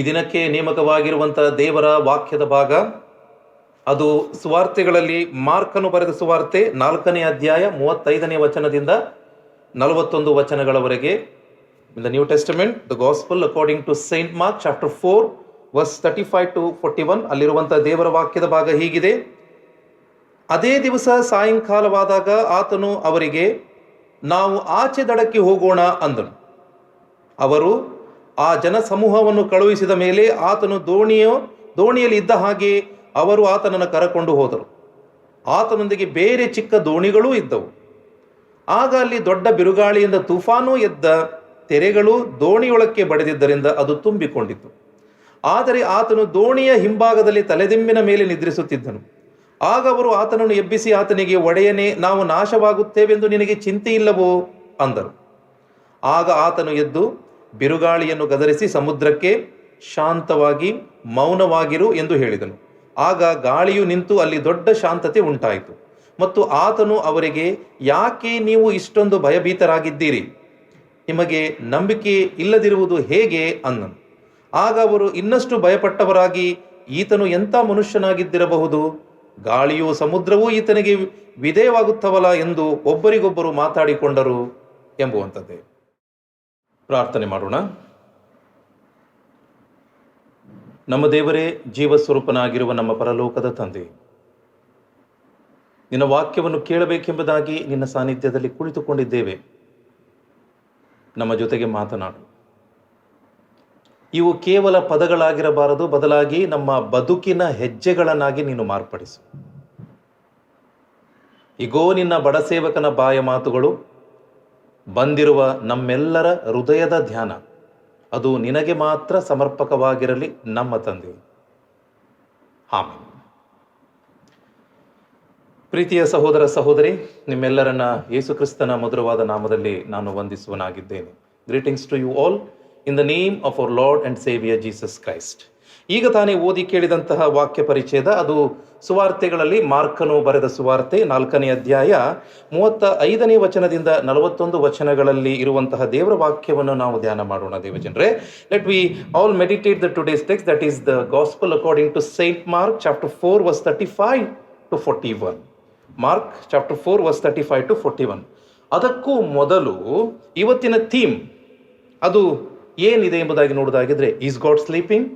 ದಿನಕ್ಕೆ ನೇಮಕವಾಗಿರುವಂಥ ದೇವರ ವಾಕ್ಯದ ಭಾಗ ಅದು ಸುವಾರ್ತೆಗಳಲ್ಲಿ ಮಾರ್ಕನು ಬರೆದ ಸುವಾರ್ತೆ 4ನೇ ಅಧ್ಯಾಯ 35ನೇ ವಚನದಿಂದ 41 ವಚನಗಳವರೆಗೆ. In the new testament, the gospel according to saint Mark chapter 4 verse 35 to 41 ಅಲ್ಲಿರುವಂಥ ದೇವರ ವಾಕ್ಯದ ಭಾಗ ಹೀಗಿದೆ. ಅದೇ ದಿವಸ ಸಾಯಂಕಾಲವಾದಾಗ ಆತನು ಅವರಿಗೆ, ನಾವು ಆಚೆ ದಡಕ್ಕೆ ಹೋಗೋಣ ಅಂದನು. ಅವರು ಆ ಜನಸಮೂಹವನ್ನು ಕಳುಹಿಸಿದ ಮೇಲೆ ಆತನು ದೋಣಿಯಲ್ಲಿ ಇದ್ದ ಹಾಗೆ ಅವರು ಆತನನ್ನು ಕರಕೊಂಡು ಹೋದರು. ಆತನೊಂದಿಗೆ ಬೇರೆ ಚಿಕ್ಕ ದೋಣಿಗಳೂ ಇದ್ದವು. ಆಗ ಅಲ್ಲಿ ದೊಡ್ಡ ಬಿರುಗಾಳಿಯಿಂದ ತುಫಾನು ಎದ್ದ ತೆರೆಗಳು ದೋಣಿಯೊಳಕ್ಕೆ ಬಡಿದಿದ್ದರಿಂದ ಅದು ತುಂಬಿಕೊಂಡಿತು. ಆದರೆ ಆತನು ದೋಣಿಯ ಹಿಂಭಾಗದಲ್ಲಿ ತಲೆದಿಂಬಿನ ಮೇಲೆ ನಿದ್ರಿಸುತ್ತಿದ್ದನು. ಆಗ ಅವರು ಆತನನ್ನು ಎಬ್ಬಿಸಿ ಆತನಿಗೆ, ಒಡೆಯನೇ, ನಾವು ನಾಶವಾಗುತ್ತೇವೆಂದು ನಿನಗೆ ಚಿಂತೆ ಇಲ್ಲವೋ ಅಂದರು. ಆಗ ಆತನು ಎದ್ದು ಬಿರುಗಾಳಿಯನ್ನು ಗದರಿಸಿ ಸಮುದ್ರಕ್ಕೆ, ಶಾಂತವಾಗಿ ಮೌನವಾಗಿರು ಎಂದು ಹೇಳಿದನು. ಆಗ ಗಾಳಿಯು ನಿಂತು ಅಲ್ಲಿ ದೊಡ್ಡ ಶಾಂತತೆ ಉಂಟಾಯಿತು. ಮತ್ತು ಆತನು ಅವರಿಗೆ, ಯಾಕೆ ನೀವು ಇಷ್ಟೊಂದು ಭಯಭೀತರಾಗಿದ್ದೀರಿ? ನಿಮಗೆ ನಂಬಿಕೆ ಇಲ್ಲದಿರುವುದು ಹೇಗೆ ಅಂದನು. ಆಗ ಅವರು ಇನ್ನಷ್ಟು ಭಯಪಟ್ಟವರಾಗಿ, ಈತನು ಎಂಥ ಮನುಷ್ಯನಾಗಿದ್ದಿರಬಹುದು, ಗಾಳಿಯೂ ಸಮುದ್ರವೂ ಈತನಿಗೆ ವಿಧೇಯವಾಗುತ್ತವಲ್ಲ ಎಂದು ಒಬ್ಬರಿಗೊಬ್ಬರು ಮಾತಾಡಿಕೊಂಡರು ಎಂಬುವಂಥದ್ದೇ. ಪ್ರಾರ್ಥನೆ ಮಾಡೋಣ. ನಮ್ಮ ದೇವರೇ, ಜೀವಸ್ವರೂಪನಾಗಿರುವ ನಮ್ಮ ಪರಲೋಕದ ತಂದೆ, ನಿನ್ನ ವಾಕ್ಯವನ್ನು ಕೇಳಬೇಕೆಂಬುದಾಗಿ ನಿನ್ನ ಸಾನ್ನಿಧ್ಯದಲ್ಲಿ ಕುಳಿತುಕೊಂಡಿದ್ದೇವೆ. ನಮ್ಮ ಜೊತೆಗೆ ಮಾತನಾಡು. ಇವು ಕೇವಲ ಪದಗಳಾಗಿರಬಾರದು, ಬದಲಾಗಿ ನಮ್ಮ ಬದುಕಿನ ಹೆಜ್ಜೆಗಳನ್ನಾಗಿ ನೀನು ಮಾರ್ಪಡಿಸು. ಇಗೋ ನಿನ್ನ ಬಡಸೇವಕನ ಬಾಯ ಮಾತುಗಳು, ಬಂದಿರುವ ನಮ್ಮೆಲ್ಲರ ಹೃದಯದ ಧ್ಯಾನ ಅದು ನಿನಗೆ ಮಾತ್ರ ಸಮರ್ಪಕವಾಗಿರಲಿ ನಮ್ಮ ತಂದೆ. ಆಮೆನ್. ಪ್ರೀತಿಯ ಸಹೋದರ ಸಹೋದರಿ, ನಿಮ್ಮೆಲ್ಲರನ್ನ ಯೇಸು ಕ್ರಿಸ್ತನ ಮಧುರವಾದ ನಾಮದಲ್ಲಿ ನಾನು ವಂದಿಸುವನಾಗಿದ್ದೇನೆ. Greetings to you all in the name of our Lord and saviour Jesus Christ. ಈಗ ತಾನೇ ಓದಿ ಕೇಳಿದಂತಹ ವಾಕ್ಯ ಪರಿಚ್ಛೇದ ಅದು ಸುವಾರ್ತೆಗಳಲ್ಲಿ ಮಾರ್ಕನು ಬರೆದ ಸುವಾರ್ತೆ 4ನೇ ಅಧ್ಯಾಯ 35ನೇ ವಚನದಿಂದ 41 ವಚನಗಳಲ್ಲಿ ಇರುವಂತಹ ದೇವರ ವಾಕ್ಯವನ್ನು ನಾವು ಧ್ಯಾನ ಮಾಡೋಣ. ದೇವಜನರೇ, let we all meditate the today's text, that is the gospel according to saint Mark chapter 4 verse 35 to 41. Mark chapter 4 verse 35 to 41. ಅದಕ್ಕೂ ಮೊದಲು ಇವತ್ತಿನ ಥೀಮ್ ಅದು ಏನಿದೆ ಎಂಬುದಾಗಿ ನೋಡೋದಾಗಿದ್ರೆ, ಈಸ್ ಗಾಡ್ ಸ್ಲೀಪಿಂಗ್,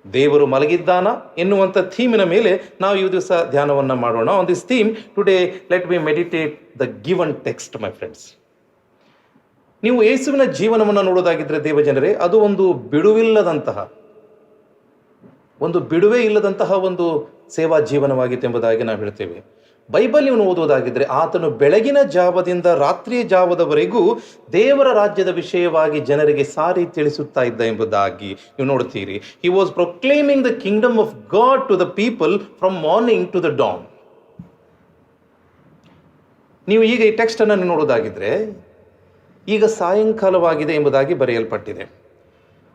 ದೇವರು ಮಲಗಿದ್ದಾನ ಎನ್ನುವಂಥ ಥೀಮಿನ ಮೇಲೆ ನಾವು ಈ ದಿವಸ ಧ್ಯಾನವನ್ನು ಮಾಡೋಣ. On this theme today let me meditate the given text. My friends, ನೀವು ಯೇಸುವಿನ ಜೀವನವನ್ನು ನೋಡೋದಾಗಿದ್ರೆ ದೇವಜನರೇ, ಅದು ಒಂದು ಬಿಡುವೇ ಇಲ್ಲದಂತಹ ಒಂದು ಸೇವಾ ಜೀವನವಾಗಿತ್ತು ಎಂಬುದಾಗಿ ನಾವು ಹೇಳ್ತೇವೆ. ಬೈಬಲ್ ನೀವು ಓದುವುದಾಗಿದ್ರೆ, ಆತನು ಬೆಳಗಿನ ಜಾವದಿಂದ ರಾತ್ರಿಯ ಜಾವದವರೆಗೂ ದೇವರ ರಾಜ್ಯದ ವಿಷಯವಾಗಿ ಜನರಿಗೆ ಸಾರಿ ತಿಳಿಸುತ್ತಾ ಇದ್ದ ಎಂಬುದಾಗಿ ನೀವು ನೋಡ್ತೀರಿ. He was proclaiming the kingdom of God to the people from morning to the dawn. ನೀವು ಈಗ ಈ ಟೆಕ್ಸ್ಟ್ ಅನ್ನು ನೋಡೋದಾಗಿದ್ರೆ, ಈಗ ಸಾಯಂಕಾಲವಾಗಿದೆ ಎಂಬುದಾಗಿ ಬರೆಯಲ್ಪಟ್ಟಿದೆ.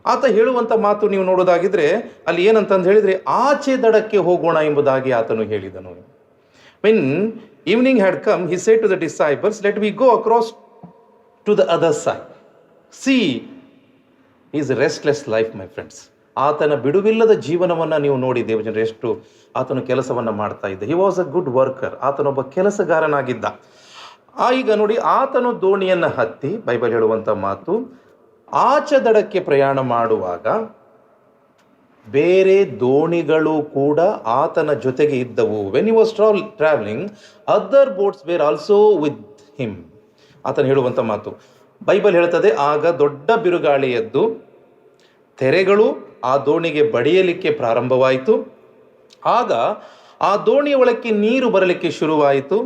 ಆತ ಹೇಳುವಂಥ ಮಾತು ನೀವು ನೋಡೋದಾಗಿದ್ರೆ ಅಲ್ಲಿ ಏನಂತಂದು ಹೇಳಿದರೆ, ಆಚೆ ದಡಕ್ಕೆ ಹೋಗೋಣ ಎಂಬುದಾಗಿ ಆತನು ಹೇಳಿದನು. When evening had come, he said to the disciples, let me go across to the other side. See his restless life, my friends. ಆತನ ಬಿಡುವಿಲ್ಲದ ಜೀವನವನ್ನು ನೀವು ನೋಡಿ ದೇವಜನರು, ಎಷ್ಟು ಆತನು ಕೆಲಸವನ್ನು ಮಾಡ್ತಾ ಇದ್ದ. He was a good worker. ಆತನೊಬ್ಬ ಕೆಲಸಗಾರನಾಗಿದ್ದ. ಈಗ ನೋಡಿ, ಆತನು ದೋಣಿಯನ್ನು ಹತ್ತಿ, ಬೈಬಲ್ ಹೇಳುವಂಥ ಮಾತು, ಆಚೆ ದಡಕ್ಕೆ ಪ್ರಯಾಣ ಮಾಡುವಾಗ ಬೇರೆ ದೋಣಿಗಳು ಕೂಡ ಆತನ ಜೊತೆಗೆ ಇದ್ದವು. When he was travelling, other boats were also with him. ಆತನು ಹೇಳುವಂಥ ಮಾತು ಬೈಬಲ್ ಹೇಳ್ತದೆ, ಆಗ ದೊಡ್ಡ ಬಿರುಗಾಳಿ ಎದ್ದು ತೆರೆಗಳು ಆ ದೋಣಿಗೆ ಬಡಿಯಲಿಕ್ಕೆ ಪ್ರಾರಂಭವಾಯಿತು. ಆಗ ಆ ದೋಣಿಯ ಒಳಕ್ಕೆ ನೀರು ಬರಲಿಕ್ಕೆ ಶುರುವಾಯಿತು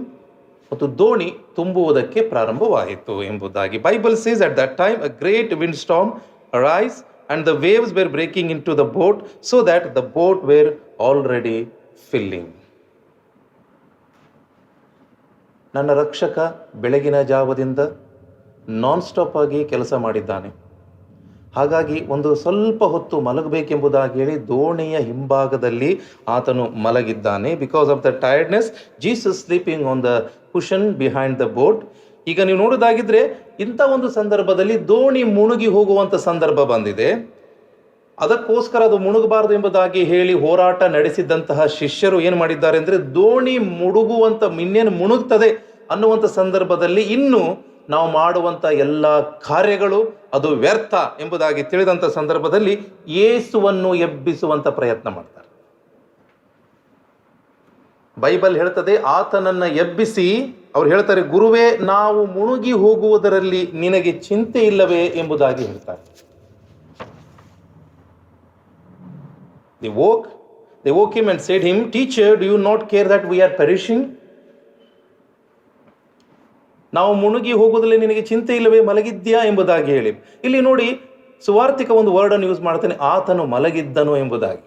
ಮತ್ತು ದೋಣಿ ತುಂಬುವುದಕ್ಕೆ ಪ್ರಾರಂಭವಾಯಿತು ಎಂಬುದಾಗಿ Bible says, at that time a great wind storm arise and the waves were breaking into the boat so that the boat were already filling. ನನ್ನ ರಕ್ಷಕ ಬೆಳಗಿನ ಜಾವದಿಂದ ನಾನ್ ಸ್ಟಾಪ್ ಆಗಿ ಕೆಲಸ ಮಾಡಿದ್ದಾನೆ. ಹಾಗಾಗಿ ಒಂದು ಸ್ವಲ್ಪ ಹೊತ್ತು ಮಲಗಬೇಕೆಂಬುದಾಗಿ ಹೇಳಿ ದೋಣಿಯ ಹಿಂಭಾಗದಲ್ಲಿ ಆತನು ಮಲಗಿದ್ದಾನೆ. Because of the tiredness, Jesus sleeping on the cushion behind the boat. ಈಗ ನೀವು ನೋಡೋದಾಗಿದ್ರೆ, ಇಂಥ ಒಂದು ಸಂದರ್ಭದಲ್ಲಿ ದೋಣಿ ಮುಳುಗಿ ಹೋಗುವಂಥ ಸಂದರ್ಭ ಬಂದಿದೆ. ಅದಕ್ಕೋಸ್ಕರ ಅದು ಮುಳುಗಬಾರದು ಎಂಬುದಾಗಿ ಹೇಳಿ ಹೋರಾಟ ನಡೆಸಿದಂತಹ ಶಿಷ್ಯರು ಏನು ಮಾಡಿದ್ದಾರೆ ಅಂದರೆ, ದೋಣಿ ಮುಳುಗುವಂಥ ಇನ್ನೇನು ಮುಳುಗ್ತದೆ ಅನ್ನುವಂಥ ಸಂದರ್ಭದಲ್ಲಿ ಇನ್ನು ನಾವು ಮಾಡುವಂಥ ಎಲ್ಲ ಕಾರ್ಯಗಳು ಅದು ವ್ಯರ್ಥ ಎಂಬುದಾಗಿ ತಿಳಿದಂಥ ಸಂದರ್ಭದಲ್ಲಿ ಯೇಸುವನ್ನು ಎಬ್ಬಿಸುವಂಥ ಪ್ರಯತ್ನ ಮಾಡ್ತಾರೆ. ಬೈಬಲ್ ಹೇಳ್ತದೆ, ಆತನನ್ನು ಎಬ್ಬಿಸಿ ಅವ್ರು ಹೇಳ್ತಾರೆ, ಗುರುವೇ, ನಾವು ಮುಳುಗಿ ಹೋಗುವುದರಲ್ಲಿ ನಿನಗೆ ಚಿಂತೆ ಇಲ್ಲವೇ ಎಂಬುದಾಗಿ ಹೇಳ್ತಾರೆ. They woke him and said him, Teacher, do you not care that we are perishing? ನಾವು ಮುಳುಗಿ ಹೋಗುವುದರಲ್ಲಿ ನಿನಗೆ ಚಿಂತೆ ಇಲ್ಲವೇ, ಮಲಗಿದ್ಯಾ ಎಂಬುದಾಗಿ ಹೇಳಿ. ಇಲ್ಲಿ ನೋಡಿ, ಸುವಾರ್ತಿಕ ಒಂದು ವರ್ಡನ್ನು ಯೂಸ್ ಮಾಡ್ತಾನೆ, ಆತನು ಮಲಗಿದ್ದನು ಎಂಬುದಾಗಿ.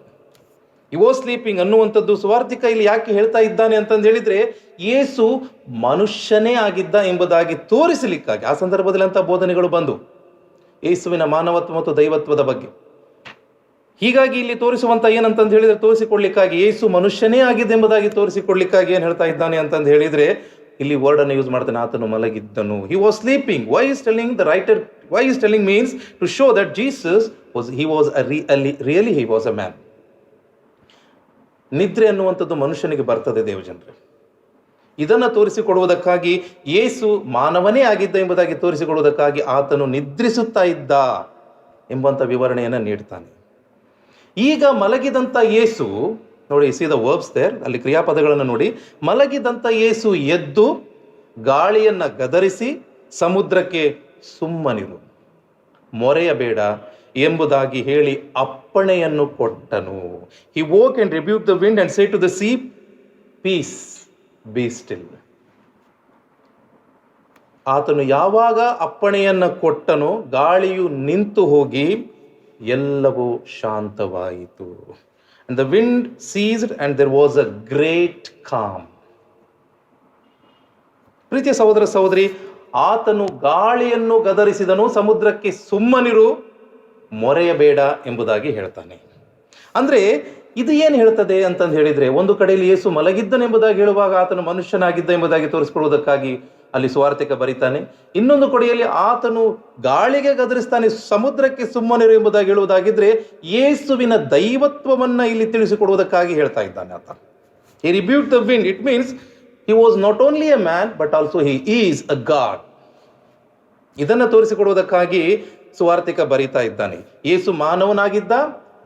He was sleeping ಅನ್ನುವಂಥದ್ದು ಸುವಾರ್ತಿಕ ಇಲ್ಲಿ ಯಾಕೆ ಹೇಳ್ತಾ ಇದ್ದಾನೆ ಅಂತಂದು ಹೇಳಿದ್ರೆ, ಯೇಸು ಮನುಷ್ಯನೇ ಆಗಿದ್ದ ಎಂಬುದಾಗಿ ತೋರಿಸಲಿಕ್ಕಾಗಿ. ಆ ಸಂದರ್ಭದಲ್ಲಿ ಅಂತ ಬೋಧನೆಗಳು ಬಂದು ಯೇಸುವಿನ ಮಾನವತ್ವ ಮತ್ತು ದೈವತ್ವದ ಬಗ್ಗೆ. ಹೀಗಾಗಿ ಇಲ್ಲಿ ತೋರಿಸುವಂತ ಏನಂತಂದು ಹೇಳಿದ್ರೆ, ತೋರಿಸಿಕೊಳ್ಳಿಕ್ಕಾಗಿ ಯೇಸು ಮನುಷ್ಯನೇ ಆಗಿದೆ ಎಂಬುದಾಗಿ ತೋರಿಸಿಕೊಳ್ಳಿಕ್ಕಾಗಿ ಏನು ಹೇಳ್ತಾ ಇದ್ದಾನೆ ಅಂತಂದು ಹೇಳಿದ್ರೆ, ಇಲ್ಲಿ ವರ್ಡ್ ಅನ್ನು ಯೂಸ್ ಮಾಡ್ತಾನೆ, ಆತನು ಮಲಗಿದ್ದನು. He was sleeping. Why is telling means to show that Jesus was a man. ನಿದ್ರೆ ಅನ್ನುವಂಥದ್ದು ಮನುಷ್ಯನಿಗೆ ಬರ್ತದೆ ದೇವಜನರೇ. ಇದನ್ನು ತೋರಿಸಿಕೊಡುವುದಕ್ಕಾಗಿ ಯೇಸು ಮಾನವನೇ ಆಗಿದ್ದ ಎಂಬುದಾಗಿ ತೋರಿಸಿಕೊಡುವುದಕ್ಕಾಗಿ ಆತನು ನಿದ್ರಿಸುತ್ತಾ ಇದ್ದ ಎಂಬಂಥ ವಿವರಣೆಯನ್ನು ನೀಡ್ತಾನೆ. ಈಗ ಮಲಗಿದಂಥ ಯೇಸು ನೋಡಿ, ಸಿ ದ ವರ್ಬ್ಸ್ ದೇರ್, ಅಲ್ಲಿ ಕ್ರಿಯಾಪದಗಳನ್ನು ನೋಡಿ. ಮಲಗಿದಂಥ ಯೇಸು ಎದ್ದು ಗಾಳಿಯನ್ನು ಗದರಿಸಿ ಸಮುದ್ರಕ್ಕೆ ಸುಮ್ಮನಿರು, ಮೊರೆಯಬೇಡ ಎಂಬುದಾಗಿ ಹೇಳಿ ಅಪ್ಪಣೆಯನ್ನು ಕೊಟ್ಟನು. He woke and rebuked the wind and said to the sea, Peace, be still. ಆತನು ಯಾವಾಗ ಅಪ್ಪಣೆಯನ್ನು ಕೊಟ್ಟನು, ಗಾಳಿಯು ನಿಂತು ಹೋಗಿ ಎಲ್ಲವೂ ಶಾಂತವಾಯಿತು. And the wind ceased and there was a great calm. ಪ್ರೀತಿಯ ಸಹೋದರ ಸಹೋದರಿ, ಆತನು ಗಾಳಿಯನ್ನು ಗದರಿಸಿದನು, ಸಮುದ್ರಕ್ಕೆ ಸುಮ್ಮನಿರು, ಮೊರೆಯಬೇಡ ಎಂಬುದಾಗಿ ಹೇಳ್ತಾನೆ. ಅಂದರೆ ಇದು ಏನು ಹೇಳ್ತದೆ ಅಂತಂದು ಹೇಳಿದರೆ, ಒಂದು ಕಡೆಯಲ್ಲಿ ಯೇಸು ಮಲಗಿದ್ದನೆಂಬುದಾಗಿ ಹೇಳುವಾಗ ಆತನು ಮನುಷ್ಯನಾಗಿದ್ದ ಎಂಬುದಾಗಿ ತೋರಿಸಿಕೊಳ್ಳುವುದಕ್ಕಾಗಿ ಅಲ್ಲಿ ಸುವಾರ್ತಿಕ ಬರೀತಾನೆ. ಇನ್ನೊಂದು ಕಡೆಯಲ್ಲಿ ಆತನು ಗಾಳಿಗೆ ಗದರಿಸ್ತಾನೆ, ಸಮುದ್ರಕ್ಕೆ ಸುಮ್ಮನಿರು ಎಂಬುದಾಗಿ ಹೇಳುವುದಾಗಿದ್ರೆ ಯೇಸುವಿನ ದೈವತ್ವವನ್ನ ಇಲ್ಲಿ ತಿಳಿಸಿಕೊಡುವುದಕ್ಕಾಗಿ ಹೇಳ್ತಾ ಇದ್ದಾನೆ ಆತ. He rebuked the wind. It means he was not only a man but also he is a God. ಇದನ್ನು ತೋರಿಸಿಕೊಡುವುದಕ್ಕಾಗಿ ಸುವಾರ್ತಿಕ ಬರೀತಾ ಇದ್ದಾನೆ. ಯೇಸು ಮಾನವನಾಗಿದ್ದ,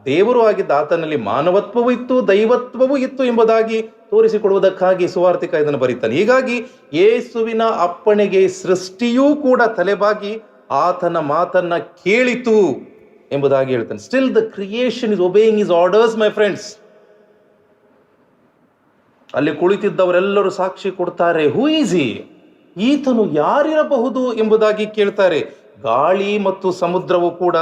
ದೇವರು ಆಗಿದ್ದ, ಆತನಲ್ಲಿ ಮಾನವತ್ವವೂ ಇತ್ತು, ದೈವತ್ವವೂ ಇತ್ತು ಎಂಬುದಾಗಿ ತೋರಿಸಿಕೊಡುವುದಕ್ಕಾಗಿ ಸುವಾರ್ತಿಕ ಇದನ್ನು ಬರೀತಾನೆ. ಹೀಗಾಗಿ ಯೇಸುವಿನ ಅಪ್ಪಣೆಗೆ ಸೃಷ್ಟಿಯೂ ಕೂಡ ತಲೆಬಾಗಿ ಆತನ ಮಾತನ್ನ ಕೇಳಿತು ಎಂಬುದಾಗಿ ಹೇಳ್ತಾನೆ. Still the creation is obeying his orders, my friends. ಅಲ್ಲಿ ಕುಳಿತಿದ್ದವರೆಲ್ಲರೂ ಸಾಕ್ಷಿ ಕೊಡ್ತಾರೆ, ಹೂ ಈಸ್ ಹಿ, ಈತನು ಯಾರಿರಬಹುದು ಎಂಬುದಾಗಿ ಕೇಳ್ತಾರೆ. ಗಾಳಿ ಮತ್ತು ಸಮುದ್ರವು ಕೂಡ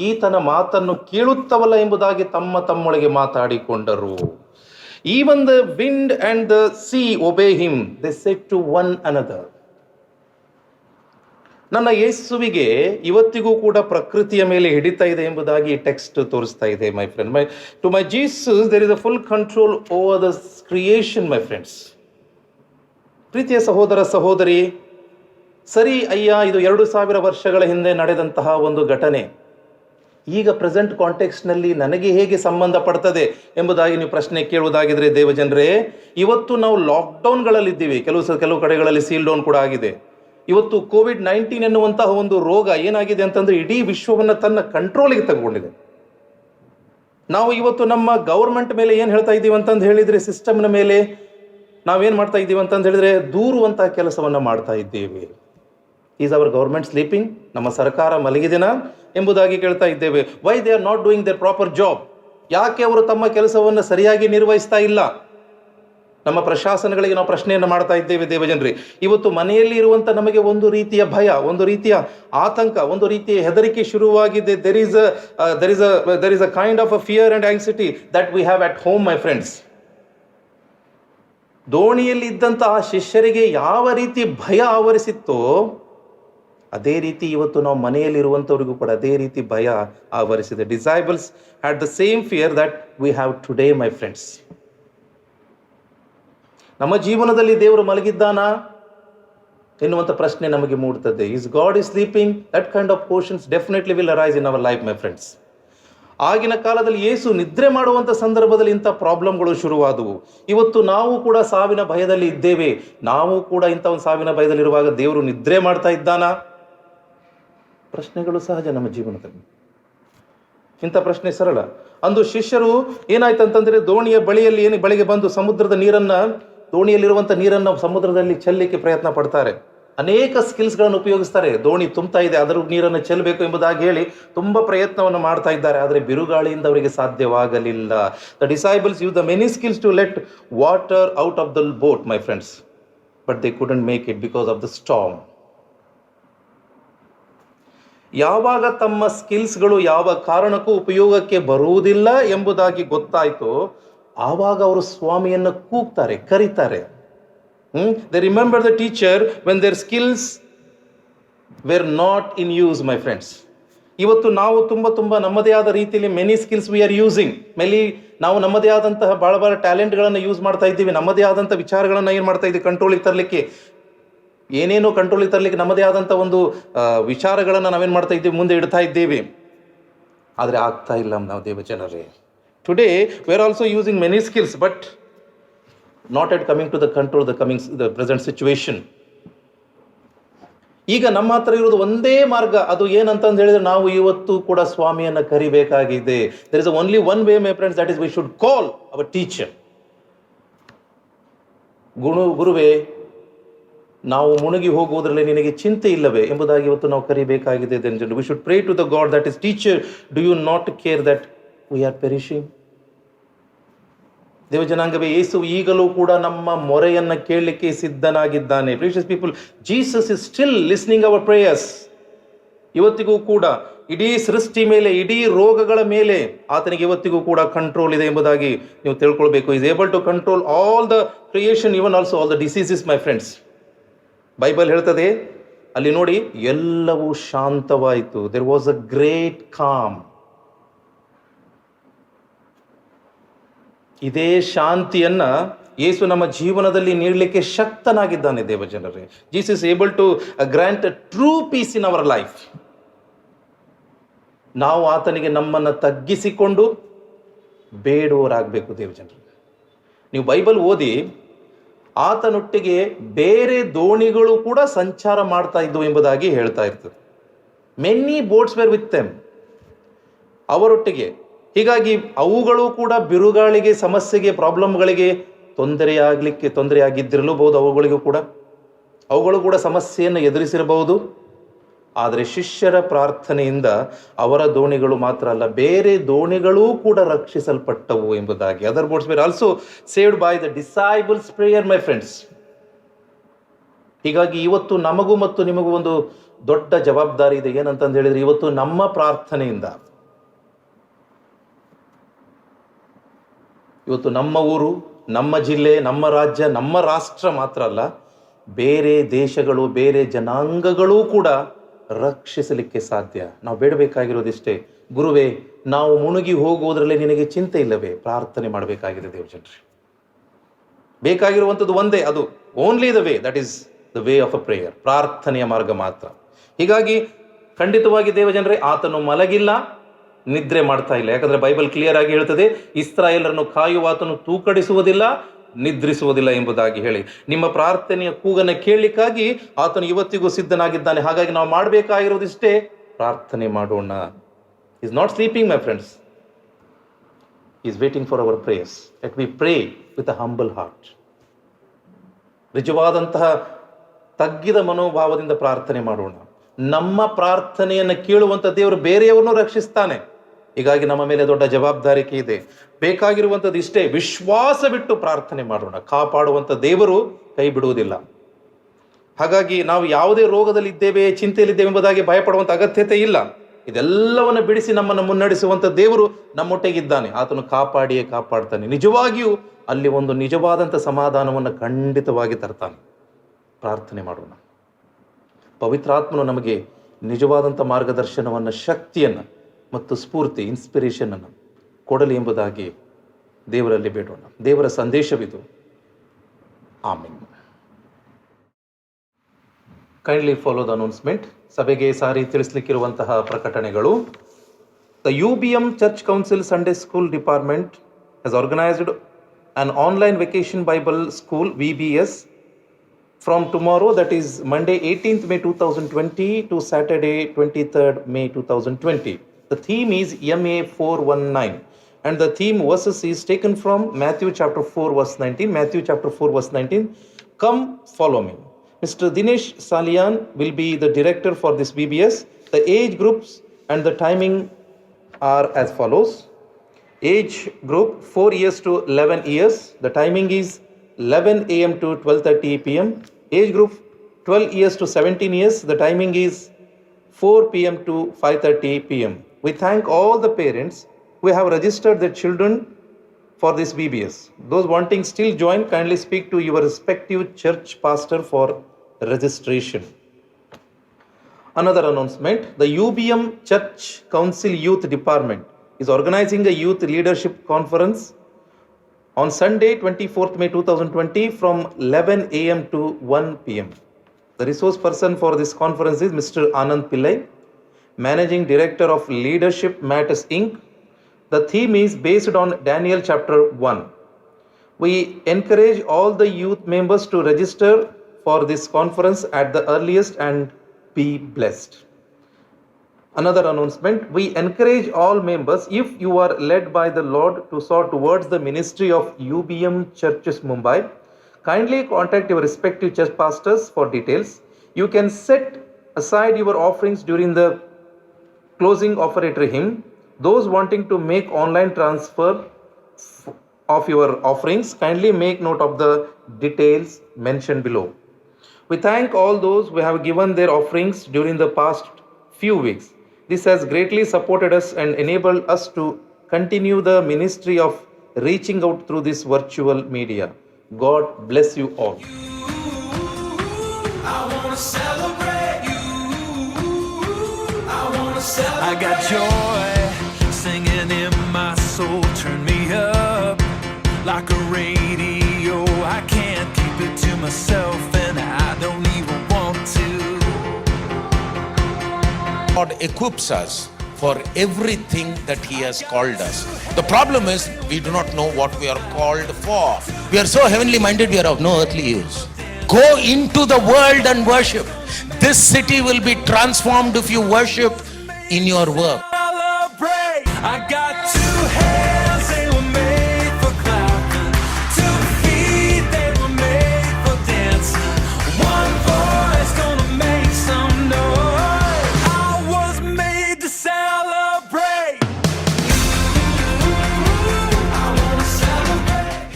ಈತನ ಮಾತನ್ನು ಕೇಳುತ್ತವಲ್ಲ ಎಂಬುದಾಗಿ ತಮ್ಮೊಳಗೆ ಮಾತಾಡಿಕೊಂಡರು. Even the wind and the sea obey him. They said to one another. ನನ್ನ ಯೇಸುವಿಗೆ ಇವತ್ತಿಗೂ ಕೂಡ ಪ್ರಕೃತಿಯ ಮೇಲೆ ಹಿಡಿತಾ ಇದೆ ಎಂಬುದಾಗಿ ಟೆಕ್ಸ್ಟ್ ತೋರಿಸ್ತಾ ಇದೆ, my friend. To my Jesus there is a full control over the creation, my friends. ಪ್ರೀತಿಯ ಸಹೋದರ ಸಹೋದರಿ, ಸರಿ ಅಯ್ಯ, ಇದು 2000 ವರ್ಷಗಳ ಹಿಂದೆ ನಡೆದಂತಹ ಒಂದು ಘಟನೆ ಈಗ ಪ್ರೆಸೆಂಟ್ ಕಾಂಟೆಕ್ಸ್ಟ್ನಲ್ಲಿ ನನಗೆ ಹೇಗೆ ಸಂಬಂಧ ಪಡ್ತದೆ ಎಂಬುದಾಗಿ ನೀವು ಪ್ರಶ್ನೆ ಕೇಳುವುದಾಗಿದ್ರೆ, ದೇವಜನರೇ, ಇವತ್ತು ನಾವು ಲಾಕ್ಡೌನ್ಗಳಲ್ಲಿದ್ದೀವಿ. ಕೆಲವು ಕಡೆಗಳಲ್ಲಿ ಸೀಲ್ ಡೌನ್ ಕೂಡ ಆಗಿದೆ. ಇವತ್ತು COVID-19 ಎನ್ನುವಂತಹ ಒಂದು ರೋಗ ಏನಾಗಿದೆ ಅಂತಂದ್ರೆ ಇಡೀ ವಿಶ್ವವನ್ನು ತನ್ನ ಕಂಟ್ರೋಲಿಗೆ ತಗೊಂಡಿದೆ. ನಾವು ಇವತ್ತು ನಮ್ಮ ಗೌರ್ಮೆಂಟ್ ಮೇಲೆ ಏನು ಹೇಳ್ತಾ ಇದ್ದೀವಿ ಅಂತಂದು ಹೇಳಿದರೆ, ಸಿಸ್ಟಮ್ನ ಮೇಲೆ ನಾವೇನು ಮಾಡ್ತಾ ಇದ್ದೀವಿ ಅಂತಂದು ಹೇಳಿದರೆ ದೂರುವಂತಹ ಕೆಲಸವನ್ನು ಮಾಡ್ತಾ ಇದ್ದೇವೆ. Is our government sleeping? ನಮ್ಮ ಸರ್ಕಾರ ಮಲಗಿದೆನಾ ಎಂಬುದಾಗಿ ಕೇಳ್ತಾ ಇದ್ದೇವೆ. Why they are not doing their proper job? ಯಾಕೆ ಅವರು ತಮ್ಮ ಕೆಲಸವನ್ನು ಸರಿಯಾಗಿ ನಿರ್ವಹಿಸ್ತಾ ಇಲ್ಲ? ನಮ್ಮ ಪ್ರಶಾಸನಗಳಿಗೆ ನಾವು ಪ್ರಶ್ನೆಯನ್ನು ಮಾಡ್ತಾ ಇದ್ದೇವೆ, ದೇವಜನರೇ. ಇವತ್ತು ಮನೆಯಲ್ಲಿ ಇರುವಂಥ ನಮಗೆ ಒಂದು ರೀತಿಯ ಭಯ, ಒಂದು ರೀತಿಯ ಆತಂಕ, ಒಂದು ರೀತಿಯ ಹೆದರಿಕೆ ಶುರುವಾಗಿದೆ. there is a kind of a fear and anxiety that we have at home, my friends. ದೋಣಿಯಲ್ಲಿ ಇದ್ದಂತಹ ಶಿಷ್ಯರಿಗೆ ಯಾವ ರೀತಿ ಭಯ ಆವರಿಸಿತ್ತೋ ಅದೇ ರೀತಿ ಇವತ್ತು ನಾವು ಮನೆಯಲ್ಲಿರುವಂಥವ್ರಿಗೂ ಕೂಡ ಅದೇ ರೀತಿ ಭಯ ಆವರಿಸಿದೆ. Disciples had the same fear that we have today, my friends. ನಮ್ಮ ಜೀವನದಲ್ಲಿ ದೇವರು ಮಲಗಿದ್ದಾನಾ ಎನ್ನುವಂಥ ಪ್ರಶ್ನೆ ನಮಗೆ ಮೂಡ್ತದೆ. Is God is sleeping? That kind of questions definitely will arise in our life, my friends. ಆಗಿನ ಕಾಲದಲ್ಲಿ ಯೇಸು ನಿದ್ರೆ ಮಾಡುವಂಥ ಸಂದರ್ಭದಲ್ಲಿ ಇಂಥ ಪ್ರಾಬ್ಲಮ್ಗಳು ಶುರುವಾದವು. ಇವತ್ತು ನಾವು ಕೂಡ ಸಾವಿನ ಭಯದಲ್ಲಿ ಇದ್ದೇವೆ. ನಾವು ಕೂಡ ಇಂಥ ಒಂದು ಸಾವಿನ ಭಯದಲ್ಲಿರುವಾಗ ದೇವರು ನಿದ್ರೆ ಮಾಡ್ತಾ ಇದ್ದಾನಾ? ಪ್ರಶ್ನೆಗಳು ಸಹಜ ನಮ್ಮ ಜೀವನದಲ್ಲಿ. ಇಂಥ ಪ್ರಶ್ನೆ ಸರಳ. ಅಂದು ಶಿಷ್ಯರು ಏನಾಯ್ತಂತಂದ್ರೆ ದೋಣಿಯ ಬಳಿಗೆ ಬಂದು ಸಮುದ್ರದ ನೀರನ್ನು, ದೋಣಿಯಲ್ಲಿರುವಂಥ ನೀರನ್ನು ಸಮುದ್ರದಲ್ಲಿ ಚೆಲ್ಲಲಿಕ್ಕೆ ಪ್ರಯತ್ನ ಪಡ್ತಾರೆ. ಅನೇಕ ಸ್ಕಿಲ್ಸ್ಗಳನ್ನು ಉಪಯೋಗಿಸ್ತಾರೆ. ದೋಣಿ ತುಂಬ್ತಾ ಇದೆ, ಅದರ ನೀರನ್ನು ಚೆಲ್ಲಬೇಕು ಎಂಬುದಾಗಿ ಹೇಳಿ ತುಂಬ ಪ್ರಯತ್ನವನ್ನು ಮಾಡ್ತಾ ಇದ್ದಾರೆ. ಆದರೆ ಬಿರುಗಾಳಿಯಿಂದ ಅವರಿಗೆ ಸಾಧ್ಯವಾಗಲಿಲ್ಲ. The disciples use the many skills to let water out of the boat, my friends, but they couldn't make it because of the storm. ಯಾವಾಗ ತಮ್ಮ ಸ್ಕಿಲ್ಸ್ಗಳು ಯಾವ ಕಾರಣಕ್ಕೂ ಉಪಯೋಗಕ್ಕೆ ಬರುವುದಿಲ್ಲ ಎಂಬುದಾಗಿ ಗೊತ್ತಾಯಿತು, ಆವಾಗ ಅವರು ಸ್ವಾಮಿಯನ್ನು ಕೂಗ್ತಾರೆ, ಕರೀತಾರೆ. They remember the teacher when their skills were not in use, my friends. ಇವತ್ತು ನಾವು ತುಂಬ ನಮ್ಮದೇ ಆದ ರೀತಿಯಲ್ಲಿ many skills we are using. ನಾವು ನಮ್ಮದೇ ಆದಂತಹ ಭಾಳ ಟ್ಯಾಲೆಂಟ್ಗಳನ್ನು ಯೂಸ್ ಮಾಡ್ತಾ ಇದ್ದೀವಿ. ನಮ್ಮದೇ ಆದಂಥ ವಿಚಾರಗಳನ್ನು ಏನು ಮಾಡ್ತಾ ಇದ್ದೀವಿ, ಕಂಟ್ರೋಲಿಗೆ ತರಲಿಕ್ಕೆ, ಏನೇನೋ ಕಂಟ್ರೋಲಿಗೆ ತರಲಿಕ್ಕೆ ನಮ್ಮದೇ ಆದಂಥ ಒಂದು ವಿಚಾರಗಳನ್ನು ನಾವೇನು ಮಾಡ್ತಾ ಇದ್ದೀವಿ, ಮುಂದೆ ಇಡ್ತಾ ಇದ್ದೇವೆ. ಆದರೆ ಆಗ್ತಾ ಇಲ್ಲ ನಾವು ದೇವಜನರೇ. Today we are also using many skills, but not at coming to the control the present situation. ಈಗ ನಮ್ಮ ಹತ್ರ ಇರೋದು ಒಂದೇ ಮಾರ್ಗ. ಅದು ಏನಂತಂದು ಹೇಳಿದ್ರೆ ನಾವು ಇವತ್ತು ಕೂಡ ಸ್ವಾಮಿಯನ್ನು ಕರಿಬೇಕಾಗಿದೆ. there is only one way, my friends, that is we should call our teacher. ಗುರುವೇ, ನಾವು ಮುಳುಗಿ ಹೋಗುವುದರಲ್ಲಿ ನಿನಗೆ ಚಿಂತೆ ಇಲ್ಲವೇ ಎಂಬುದಾಗಿ ಇವತ್ತು ನಾವು ಕರಿಬೇಕಾಗಿದೆ. we should pray to the God that is teacher, do you not care that we are perishing? ದೇವಜನಾಂಗವೇ, ಯೇಸು ಈಗಲೂ ಕೂಡ ನಮ್ಮ ಮೊರೆಯನ್ನು ಕೇಳಲಿಕ್ಕೆ ಸಿದ್ಧನಾಗಿದ್ದಾನೆ. Precious people, Jesus is still listening our prayers. ಇವತ್ತಿಗೂ ಕೂಡ ಇಡೀ ಸೃಷ್ಟಿ ಮೇಲೆ, ಇಡೀ ರೋಗಗಳ ಮೇಲೆ ಆತನಿಗೆ ಇವತ್ತಿಗೂ ಕೂಡ ಕಂಟ್ರೋಲ್ ಇದೆ ಎಂಬುದಾಗಿ ನೀವು ತಿಳ್ಕೊಳ್ಬೇಕು. Is able to control all the creation, even also all the diseases, my friends. Bible ಹೇಳ್ತದೆ, ಅಲ್ಲಿ ನೋಡಿ, ಎಲ್ಲವೂ ಶಾಂತವಾಯಿತು. There was a great calm. ಇದೇ ಶಾಂತಿಯನ್ನ ಯೇಸು ನಮ್ಮ ಜೀವನದಲ್ಲಿ ನೀಡಲಿಕ್ಕೆ ಶಕ್ತನಾಗಿದ್ದಾನೆ ದೇವಜನರೇ. Jesus is able to grant a true peace in our life. ನಾವು ಆತನಿಗೆ ನಮ್ಮನ್ನು ತಗ್ಗಿಸಿಕೊಂಡು ಬೇಡುವರಾಗಬೇಕು ದೇವಜನರೇ. ನೀವು ಬೈಬಲ್ ಓದಿ, ಆತನೊಟ್ಟಿಗೆ ಬೇರೆ ದೋಣಿಗಳು ಕೂಡ ಸಂಚಾರ ಮಾಡ್ತಾ ಇದ್ವು ಎಂಬುದಾಗಿ ಹೇಳ್ತಾ ಇರ್ತದೆ. Many boats were with them, ಅವರೊಟ್ಟಿಗೆ. ಹೀಗಾಗಿ ಅವುಗಳು ಕೂಡ ಬಿರುಗಾಳಿಗೆ, ಸಮಸ್ಯೆಗೆ, ಪ್ರಾಬ್ಲಮ್ಗಳಿಗೆ ತೊಂದರೆಯಾಗಿದ್ದಿರಲೂಬಹುದು. ಅವುಗಳು ಕೂಡ ಸಮಸ್ಯೆಯನ್ನು ಎದುರಿಸಿರಬಹುದು. ಆದರೆ ಶಿಷ್ಯರ ಪ್ರಾರ್ಥನೆಯಿಂದ ಅವರ ದೋಣಿಗಳು ಮಾತ್ರ ಅಲ್ಲ, ಬೇರೆ ದೋಣಿಗಳೂ ಕೂಡ ರಕ್ಷಿಸಲ್ಪಟ್ಟವು ಎಂಬುದಾಗಿ. Other boats were also saved by the disciples prayer, my friends. ಹೀಗಾಗಿ ಇವತ್ತು ನಮಗೂ ಮತ್ತು ನಿಮಗೂ ಒಂದು ದೊಡ್ಡ ಜವಾಬ್ದಾರಿ ಇದೆ. ಏನಂತಂದು ಹೇಳಿದ್ರೆ, ಇವತ್ತು ನಮ್ಮ ಪ್ರಾರ್ಥನೆಯಿಂದ, ಇವತ್ತು ನಮ್ಮ ಊರು, ನಮ್ಮ ಜಿಲ್ಲೆ, ನಮ್ಮ ರಾಜ್ಯ, ನಮ್ಮ ರಾಷ್ಟ್ರ ಮಾತ್ರ ಅಲ್ಲ, ಬೇರೆ ದೇಶಗಳು, ಬೇರೆ ಜನಾಂಗಗಳೂ ಕೂಡ ರಕ್ಷಿಸಲಿಕ್ಕೆ ಸಾಧ್ಯ. ನಾವು ಬೇಡಬೇಕಾಗಿರೋದಿಷ್ಟೇ, ಗುರುವೇ, ನಾವು ಮುಳುಗಿ ಹೋಗುವುದರಲ್ಲಿ ನಿನಗೆ ಚಿಂತೆ ಇಲ್ಲವೇ? ಪ್ರಾರ್ಥನೆ ಮಾಡಬೇಕಾಗಿದೆ ದೇವಜನರೇ. ಬೇಕಾಗಿರುವಂಥದ್ದು ಒಂದೇ, ಅದು only the way, that is the way of a prayer. ಪ್ರಾರ್ಥನೆಯ ಮಾರ್ಗ ಮಾತ್ರ. ಹೀಗಾಗಿ ಖಂಡಿತವಾಗಿ ದೇವಜನರೇ, ಆತನು ಮಲಗಿಲ್ಲ, ನಿದ್ರೆ ಮಾಡ್ತಾ ಇಲ್ಲ. ಯಾಕಂದ್ರೆ ಬೈಬಲ್ ಕ್ಲಿಯರ್ ಆಗಿ ಹೇಳ್ತದೆ, ಇಸ್ರಾಯೇಲರನ್ನು ಕಾಯುವ ಆತನು ತೂಕಡಿಸುವುದಿಲ್ಲ, ನಿದ್ರಿಸುವುದಿಲ್ಲ ಎಂಬುದಾಗಿ ಹೇಳಿ. ನಿಮ್ಮ ಪ್ರಾರ್ಥನೆಯ ಕೂಗನ್ನು ಕೇಳಲಿಕ್ಕಾಗಿ ಆತನು ಇವತ್ತಿಗೂ ಸಿದ್ಧನಾಗಿದ್ದಾನೆ. ಹಾಗಾಗಿ ನಾವು ಮಾಡಬೇಕಾಗಿರೋದಿಷ್ಟೇ, ಪ್ರಾರ್ಥನೆ ಮಾಡೋಣ. Is not sleeping, my friends, is waiting for our prayers. Let we pray with a humble heart. ನಿಜವಾದಂತಹ ತಗ್ಗಿದ ಮನೋಭಾವದಿಂದ ಪ್ರಾರ್ಥನೆ ಮಾಡೋಣ. ನಮ್ಮ ಪ್ರಾರ್ಥನೆಯನ್ನು ಕೇಳುವಂಥ ದೇವರು ಬೇರೆಯವರನ್ನು ರಕ್ಷಿಸ್ತಾನೆ. ಹೀಗಾಗಿ ನಮ್ಮ ಮೇಲೆ ದೊಡ್ಡ ಜವಾಬ್ದಾರಿಕೆ ಇದೆ. ಬೇಕಾಗಿರುವಂಥದ್ದು ಇಷ್ಟೇ, ವಿಶ್ವಾಸವಿಟ್ಟು ಪ್ರಾರ್ಥನೆ ಮಾಡೋಣ. ಕಾಪಾಡುವಂಥ ದೇವರು ಕೈ ಬಿಡುವುದಿಲ್ಲ. ಹಾಗಾಗಿ ನಾವು ಯಾವುದೇ ರೋಗದಲ್ಲಿ ಇದ್ದೇವೆ, ಚಿಂತೆಯಲ್ಲಿದ್ದೇವೆ ಎಂಬುದಾಗಿ ಭಯಪಡುವಂಥ ಅಗತ್ಯತೆ ಇಲ್ಲ. ಇದೆಲ್ಲವನ್ನು ಬಿಡಿಸಿ ನಮ್ಮನ್ನು ಮುನ್ನಡೆಸುವಂಥ ದೇವರು ನಮ್ಮೊಟ್ಟಿಗಿದ್ದಾನೆ. ಆತನು ಕಾಪಾಡಿಯೇ ಕಾಪಾಡ್ತಾನೆ. ನಿಜವಾಗಿಯೂ ಅಲ್ಲಿ ಒಂದು ನಿಜವಾದಂಥ ಸಮಾಧಾನವನ್ನು ಖಂಡಿತವಾಗಿ ತರ್ತಾನೆ. ಪ್ರಾರ್ಥನೆ ಮಾಡೋಣ. ಪವಿತ್ರಾತ್ಮನು ನಮಗೆ ನಿಜವಾದಂಥ ಮಾರ್ಗದರ್ಶನವನ್ನು, ಶಕ್ತಿಯನ್ನು ಮತ್ತು ಸ್ಫೂರ್ತಿ, ಇನ್ಸ್ಪಿರೇಷನನ್ನು ಕೊಡಲಿ ಎಂಬುದಾಗಿ ದೇವರಲ್ಲಿ ಬೇಡೋಣ. ದೇವರ ಸಂದೇಶವಿದು. Amen. Kindly follow the announcement. ಸಭೆಗೆ ಸಾರಿ ತಿಳಿಸಲಿಕ್ಕಿರುವಂತಹ ಪ್ರಕಟಣೆಗಳು. The UBM Church Council Sunday School Department has organized an online vacation Bible school VBS from tomorrow, that is Monday 18th May 2020 to Saturday 23rd May 2020. The theme is MA 419 and the theme verses is taken from Matthew chapter 4 verse 19. Matthew chapter 4 verse 19. Come follow me. Mr. Dinesh Salian will be the director for this VBS. The age groups and the timing are as follows. Age group 4 years to 11 years. The timing is 11 a.m. to 12:30 p.m. Age group 12 years to 17 years. The timing is 4 p.m. to 5:30 p.m. We thank all the parents who have registered their children for this VBS. Those wanting still join, kindly speak to your respective church pastor for registration. Another announcement, the UBM Church Council Youth Department is organizing a youth leadership conference on Sunday 24th May 2020 from 11 a.m. to 1 p.m. The resource person for this conference is Mr. Anand Pillai, Managing Director of Leadership Matters Inc. The theme is based on Daniel chapter 1. We encourage all the youth members to register for this conference at the earliest and be blessed. Another announcement, we encourage all members, if you are led by the Lord to soar towards the ministry of UBM Churches Mumbai, kindly contact your respective church pastors for details. You can set aside your offerings during the closing offertory hymn. Those wanting to make online transfer of your offerings, kindly make note of the details mentioned below. We thank all those who have given their offerings during the past few weeks. This has greatly supported us and enabled us to continue the ministry of reaching out through this virtual media. God bless you all. I wanna celebrate you. I wanna celebrate. I got joy singing in my soul. Turn me up like a radio. I can't keep it to myself, and I don't even want to. God equips us for everything that He has called us. The problem is we do not know what we are called for. We are so heavenly minded, we are of no earthly use. Go into the world and worship. This city will be transformed if you worship in your work. Celebrate. I got 2 hands, they were made for clapping. 2 feet, they were made for dancing. 1 voice gonna make some noise. I was made to celebrate. I wanna celebrate.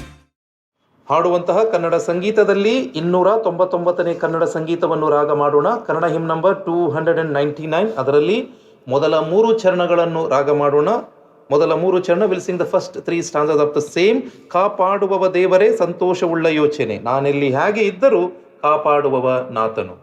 ಹಾಡುವಂತಹ Kannada ಸಂಗೀತದಲ್ಲಿ 299ನೇ ಕನ್ನಡ ಸಂಗೀತವನ್ನು ರಾಗ ಮಾಡೋಣ. Kannada hymn number 299. ಅದರಲ್ಲಿ ಮೊದಲ 3 ಚರಣಗಳನ್ನು ರಾಗ ಮಾಡೋಣ. ಮೊದಲ 3 ಚರಣ will sing the first 3 stanzas of the same. ಕಾಪಾಡುವವ ದೇವರೇ ಸಂತೋಷವುಳ್ಳ ಯೋಚನೆ, ನಾನೆಲ್ಲಿ ಹೇಗೆ ಇದ್ದರೂ ಕಾಪಾಡುವವ ನಾತನು.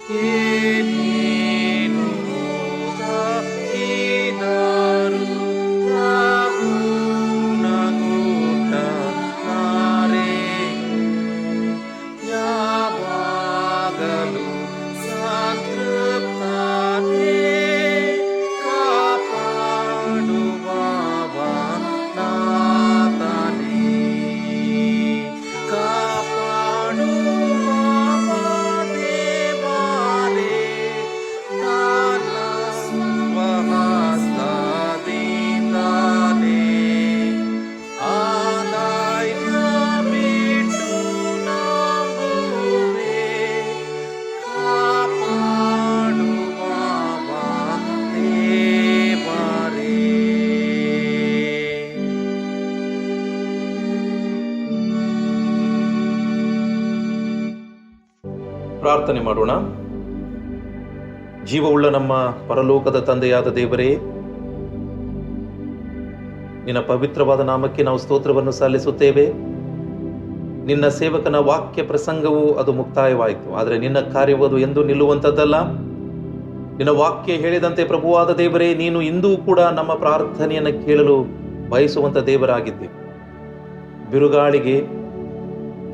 ಏನೇನು ತಾಕಿದರು ನಾವು ನಗುತ್ತ ನಾರೇ ಯಾವಾಗಲೂ ಸಂತೃಪ್ತನೇ ಕಾಪಾಡುವವ ನಾತನೇ ಕಾಪಾಡುವವ ದೇವರೇ ನನ್ನ ಸ್ವಹಸ್ತದಿಂದಲೇ ಆದಾಯ ಬಿಟ್ಟು ನಂಬುವೆ ಕಾಪಾಡುವವ ದೇವರೇ. ಪ್ರಾರ್ಥನೆ ಮಾಡೋಣ. ಜೀವವುಳ್ಳ ನಮ್ಮ ಪರಲೋಕದ ತಂದೆಯಾದ ದೇವರೇ, ನಿನ್ನ ಪವಿತ್ರವಾದ ನಾಮಕ್ಕೆ ನಾವು ಸ್ತೋತ್ರವನ್ನು ಸಲ್ಲಿಸುತ್ತೇವೆ. ನಿನ್ನ ಸೇವಕನ ವಾಕ್ಯ ಪ್ರಸಂಗವು ಅದು ಮುಕ್ತಾಯವಾಯಿತು, ಆದರೆ ನಿನ್ನ ಕಾರ್ಯವು ಅದು ಎಂದೂ ನಿಲ್ಲುವಂಥದ್ದಲ್ಲ. ನಿನ್ನ ವಾಕ್ಯ ಹೇಳಿದಂತೆ ಪ್ರಭುವಾದ ದೇವರೇ, ನೀನು ಇಂದೂ ಕೂಡ ನಮ್ಮ ಪ್ರಾರ್ಥನೆಯನ್ನು ಕೇಳಲು ಬಯಸುವಂಥ ದೇವರಾಗಿದ್ದೆ. ಬಿರುಗಾಳಿಗೆ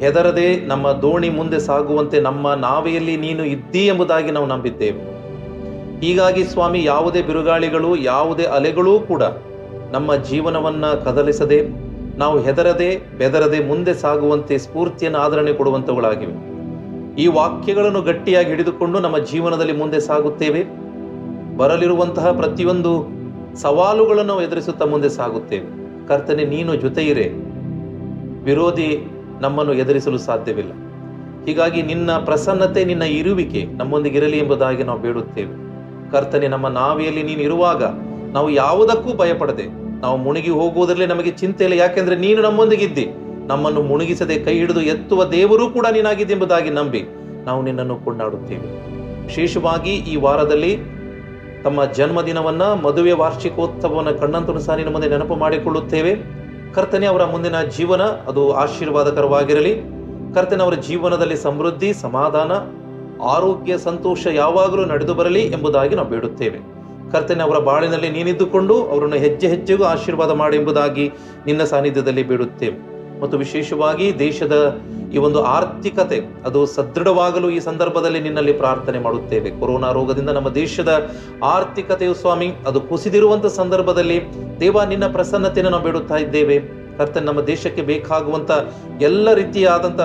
ಹೆದರದೆ ನಮ್ಮ ದೋಣಿ ಮುಂದೆ ಸಾಗುವಂತೆ ನಮ್ಮ ನಾವೆಯಲ್ಲಿ ನೀನು ಇದ್ದೀ ಎಂಬುದಾಗಿ ನಾವು ನಂಬಿದ್ದೇವೆ. ಹೀಗಾಗಿ ಸ್ವಾಮಿ, ಯಾವುದೇ ಬಿರುಗಾಳಿಗಳು, ಯಾವುದೇ ಅಲೆಗಳೂ ಕೂಡ ನಮ್ಮ ಜೀವನವನ್ನು ಕದಲಿಸದೆ, ನಾವು ಹೆದರದೆ ಬೆದರದೆ ಮುಂದೆ ಸಾಗುವಂತೆ ಸ್ಫೂರ್ತಿಯನ್ನು ಆದರಣೆ ಕೊಡುವಂಥವುಗಳಾಗಿವೆ. ಈ ವಾಕ್ಯಗಳನ್ನು ಗಟ್ಟಿಯಾಗಿ ಹಿಡಿದುಕೊಂಡು ನಮ್ಮ ಜೀವನದಲ್ಲಿ ಮುಂದೆ ಸಾಗುತ್ತೇವೆ. ಬರಲಿರುವಂತಹ ಪ್ರತಿಯೊಂದು ಸವಾಲುಗಳನ್ನು ಎದುರಿಸುತ್ತಾ ಮುಂದೆ ಸಾಗುತ್ತೇವೆ. ಕರ್ತನೆ, ನೀನು ಜೊತೆ ಇರೆ, ವಿರೋಧಿ ನಮ್ಮನ್ನು ಎದುರಿಸಲು ಸಾಧ್ಯವಿಲ್ಲ. ಹೀಗಾಗಿ ನಿನ್ನ ಪ್ರಸನ್ನತೆ, ನಿನ್ನ ಇರುವಿಕೆ ನಮ್ಮೊಂದಿಗೆ ಇರಲಿ ಎಂಬುದಾಗಿ ನಾವು ಬೇಡುತ್ತೇವೆ. ಕರ್ತನೆ, ನಮ್ಮ ನಾವೆಯಲ್ಲಿ ನೀನು ಇರುವಾಗ ನಾವು ಯಾವುದಕ್ಕೂ ಭಯಪಡದೆ, ನಾವು ಮುಳುಗಿ ಹೋಗುವುದರಲ್ಲೇ ನಮಗೆ ಚಿಂತೆ ಇಲ್ಲ. ಯಾಕೆಂದ್ರೆ ನೀನು ನಮ್ಮೊಂದಿಗಿದ್ದಿ. ನಮ್ಮನ್ನು ಮುಳುಗಿಸದೆ ಕೈ ಹಿಡಿದು ಎತ್ತುವ ದೇವರೂ ಕೂಡ ನೀನಾಗಿದ್ದೆ ಎಂಬುದಾಗಿ ನಂಬಿ ನಾವು ನಿನ್ನನ್ನು ಕೊಂಡಾಡುತ್ತೇವೆ. ವಿಶೇಷವಾಗಿ ಈ ವಾರದಲ್ಲಿ ತಮ್ಮ ಜನ್ಮದಿನವನ್ನ, ಮದುವೆ ವಾರ್ಷಿಕೋತ್ಸವವನ್ನು ಕಣ್ಣಂತೂ ಸಹ ನಿನ್ನ ಮುಂದೆ ನೆನಪು ಮಾಡಿಕೊಳ್ಳುತ್ತೇವೆ. ಕರ್ತನೆ, ಅವರ ಮುಂದಿನ ಜೀವನ ಅದು ಆಶೀರ್ವಾದಕರವಾಗಿರಲಿ. ಕರ್ತನೆ, ಅವರ ಜೀವನದಲ್ಲಿ ಸಮೃದ್ಧಿ, ಸಮಾಧಾನ, ಆರೋಗ್ಯ, ಸಂತೋಷ ಯಾವಾಗಲೂ ನಡೆದು ಬರಲಿ ಎಂಬುದಾಗಿ ನಾವು ಬೇಡುತ್ತೇವೆ. ಕರ್ತನೆ, ಅವರ ಬಾಳಿನಲ್ಲಿ ನೀನಿದ್ದುಕೊಂಡು ಅವರನ್ನು ಹೆಜ್ಜೆ ಹೆಜ್ಜೆಗೂ ಆಶೀರ್ವಾದ ಮಾಡಿ ಎಂಬುದಾಗಿ ನಿನ್ನ ಸಾನ್ನಿಧ್ಯದಲ್ಲಿ ಬೇಡುತ್ತೇವೆ. ಮತ್ತು ವಿಶೇಷವಾಗಿ ದೇಶದ ಈ ಒಂದು ಆರ್ಥಿಕತೆ ಅದು ಸದೃಢವಾಗಲು ಈ ಸಂದರ್ಭದಲ್ಲಿ ನಿನ್ನಲ್ಲಿ ಪ್ರಾರ್ಥನೆ ಮಾಡುತ್ತೇವೆ. ಕೊರೋನಾ ರೋಗದಿಂದ ನಮ್ಮ ದೇಶದ ಆರ್ಥಿಕತೆಯು ಸ್ವಾಮಿ ಅದು ಕುಸಿದಿರುವಂಥ ಸಂದರ್ಭದಲ್ಲಿ ದೇವ, ನಿನ್ನ ಪ್ರಸನ್ನತೆಯನ್ನು ನಾವು ಬೇಡುತ್ತಾ ಇದ್ದೇವೆ. ಕರ್ತನೆ, ನಮ್ಮ ದೇಶಕ್ಕೆ ಬೇಕಾಗುವಂಥ ಎಲ್ಲ ರೀತಿಯಾದಂಥ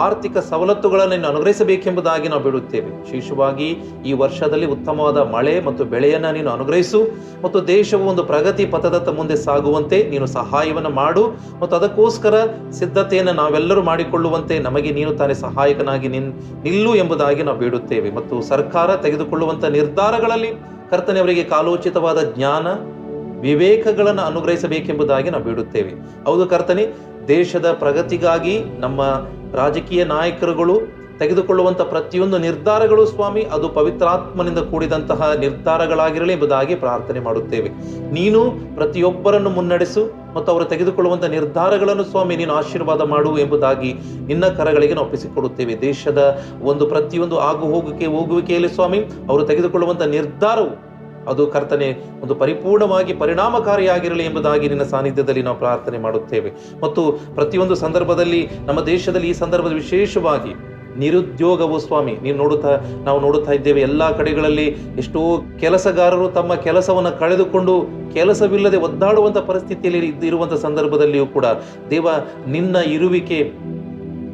ಆರ್ಥಿಕ ಸವಲತ್ತುಗಳನ್ನು ನೀನು ಅನುಗ್ರಹಿಸಬೇಕೆಂಬುದಾಗಿ ನಾವು ಬೇಡುತ್ತೇವೆ. ವಿಶೇಷವಾಗಿ ಈ ವರ್ಷದಲ್ಲಿ ಉತ್ತಮವಾದ ಮಳೆ ಮತ್ತು ಬೆಳೆಯನ್ನು ನೀನು ಅನುಗ್ರಹಿಸು, ಮತ್ತು ದೇಶವು ಒಂದು ಪ್ರಗತಿ ಪಥದತ್ತ ಮುಂದೆ ಸಾಗುವಂತೆ ನೀನು ಸಹಾಯವನ್ನು ಮಾಡು, ಮತ್ತು ಅದಕ್ಕೋಸ್ಕರ ಸಿದ್ಧತೆಯನ್ನು ನಾವೆಲ್ಲರೂ ಮಾಡಿಕೊಳ್ಳುವಂತೆ ನಮಗೆ ನೀನು ತಾನೇ ಸಹಾಯಕನಾಗಿ ನಿಲ್ಲು ಎಂಬುದಾಗಿ ನಾವು ಬೇಡುತ್ತೇವೆ. ಮತ್ತು ಸರ್ಕಾರ ತೆಗೆದುಕೊಳ್ಳುವಂಥ ನಿರ್ಧಾರಗಳಲ್ಲಿ ಕರ್ತನೆ, ಅವರಿಗೆ ಕಾಲೋಚಿತವಾದ ಜ್ಞಾನ, ವಿವೇಕಗಳನ್ನು ಅನುಗ್ರಹಿಸಬೇಕೆಂಬುದಾಗಿ ನಾವು ಬೇಡುತ್ತೇವೆ. ಹೌದು ಕರ್ತನೆ, ದೇಶದ ಪ್ರಗತಿಗಾಗಿ ನಮ್ಮ ರಾಜಕೀಯ ನಾಯಕರುಗಳು ತೆಗೆದುಕೊಳ್ಳುವಂಥ ಪ್ರತಿಯೊಂದು ನಿರ್ಧಾರಗಳು ಸ್ವಾಮಿ ಅದು ಪವಿತ್ರಾತ್ಮನಿಂದ ಕೂಡಿದಂತಹ ನಿರ್ಧಾರಗಳಾಗಿರಲಿ ಎಂಬುದಾಗಿ ಪ್ರಾರ್ಥನೆ ಮಾಡುತ್ತೇವೆ. ನೀನು ಪ್ರತಿಯೊಬ್ಬರನ್ನು ಮುನ್ನಡೆಸು, ಮತ್ತು ಅವರು ತೆಗೆದುಕೊಳ್ಳುವಂಥ ನಿರ್ಧಾರಗಳನ್ನು ಸ್ವಾಮಿ ನೀನು ಆಶೀರ್ವಾದ ಮಾಡು ಎಂಬುದಾಗಿ ನಿನ್ನ ಕರಗಳಿಗೆ ನಾವು ಒಪ್ಪಿಸಿಕೊಡುತ್ತೇವೆ. ದೇಶದ ಒಂದು ಪ್ರತಿಯೊಂದು ಹೋಗುವಿಕೆಯಲ್ಲಿ ಸ್ವಾಮಿ ಅವರು ತೆಗೆದುಕೊಳ್ಳುವಂಥ ನಿರ್ಧಾರವು ಅದು ಕರ್ತನೆ ಒಂದು ಪರಿಪೂರ್ಣವಾಗಿ ಪರಿಣಾಮಕಾರಿಯಾಗಿರಲಿ ಎಂಬುದಾಗಿ ನಿನ್ನ ಸಾನ್ನಿಧ್ಯದಲ್ಲಿ ನಾವು ಪ್ರಾರ್ಥನೆ ಮಾಡುತ್ತೇವೆ. ಮತ್ತು ಪ್ರತಿಯೊಂದು ಸಂದರ್ಭದಲ್ಲಿ ನಮ್ಮ ದೇಶದಲ್ಲಿ ಈ ಸಂದರ್ಭದಲ್ಲಿ ವಿಶೇಷವಾಗಿ ನಿರುದ್ಯೋಗವು ಸ್ವಾಮಿ ನಾವು ನೋಡುತ್ತಾ ಇದ್ದೇವೆ. ಎಲ್ಲ ಕಡೆಗಳಲ್ಲಿ ಎಷ್ಟೋ ಕೆಲಸಗಾರರು ತಮ್ಮ ಕೆಲಸವನ್ನು ಕಳೆದುಕೊಂಡು ಕೆಲಸವಿಲ್ಲದೆ ಒದ್ದಾಡುವಂಥ ಪರಿಸ್ಥಿತಿಯಲ್ಲಿ ಇರುವಂಥ ಸಂದರ್ಭದಲ್ಲಿಯೂ ಕೂಡ ದೇವ, ನಿನ್ನ ಇರುವಿಕೆ,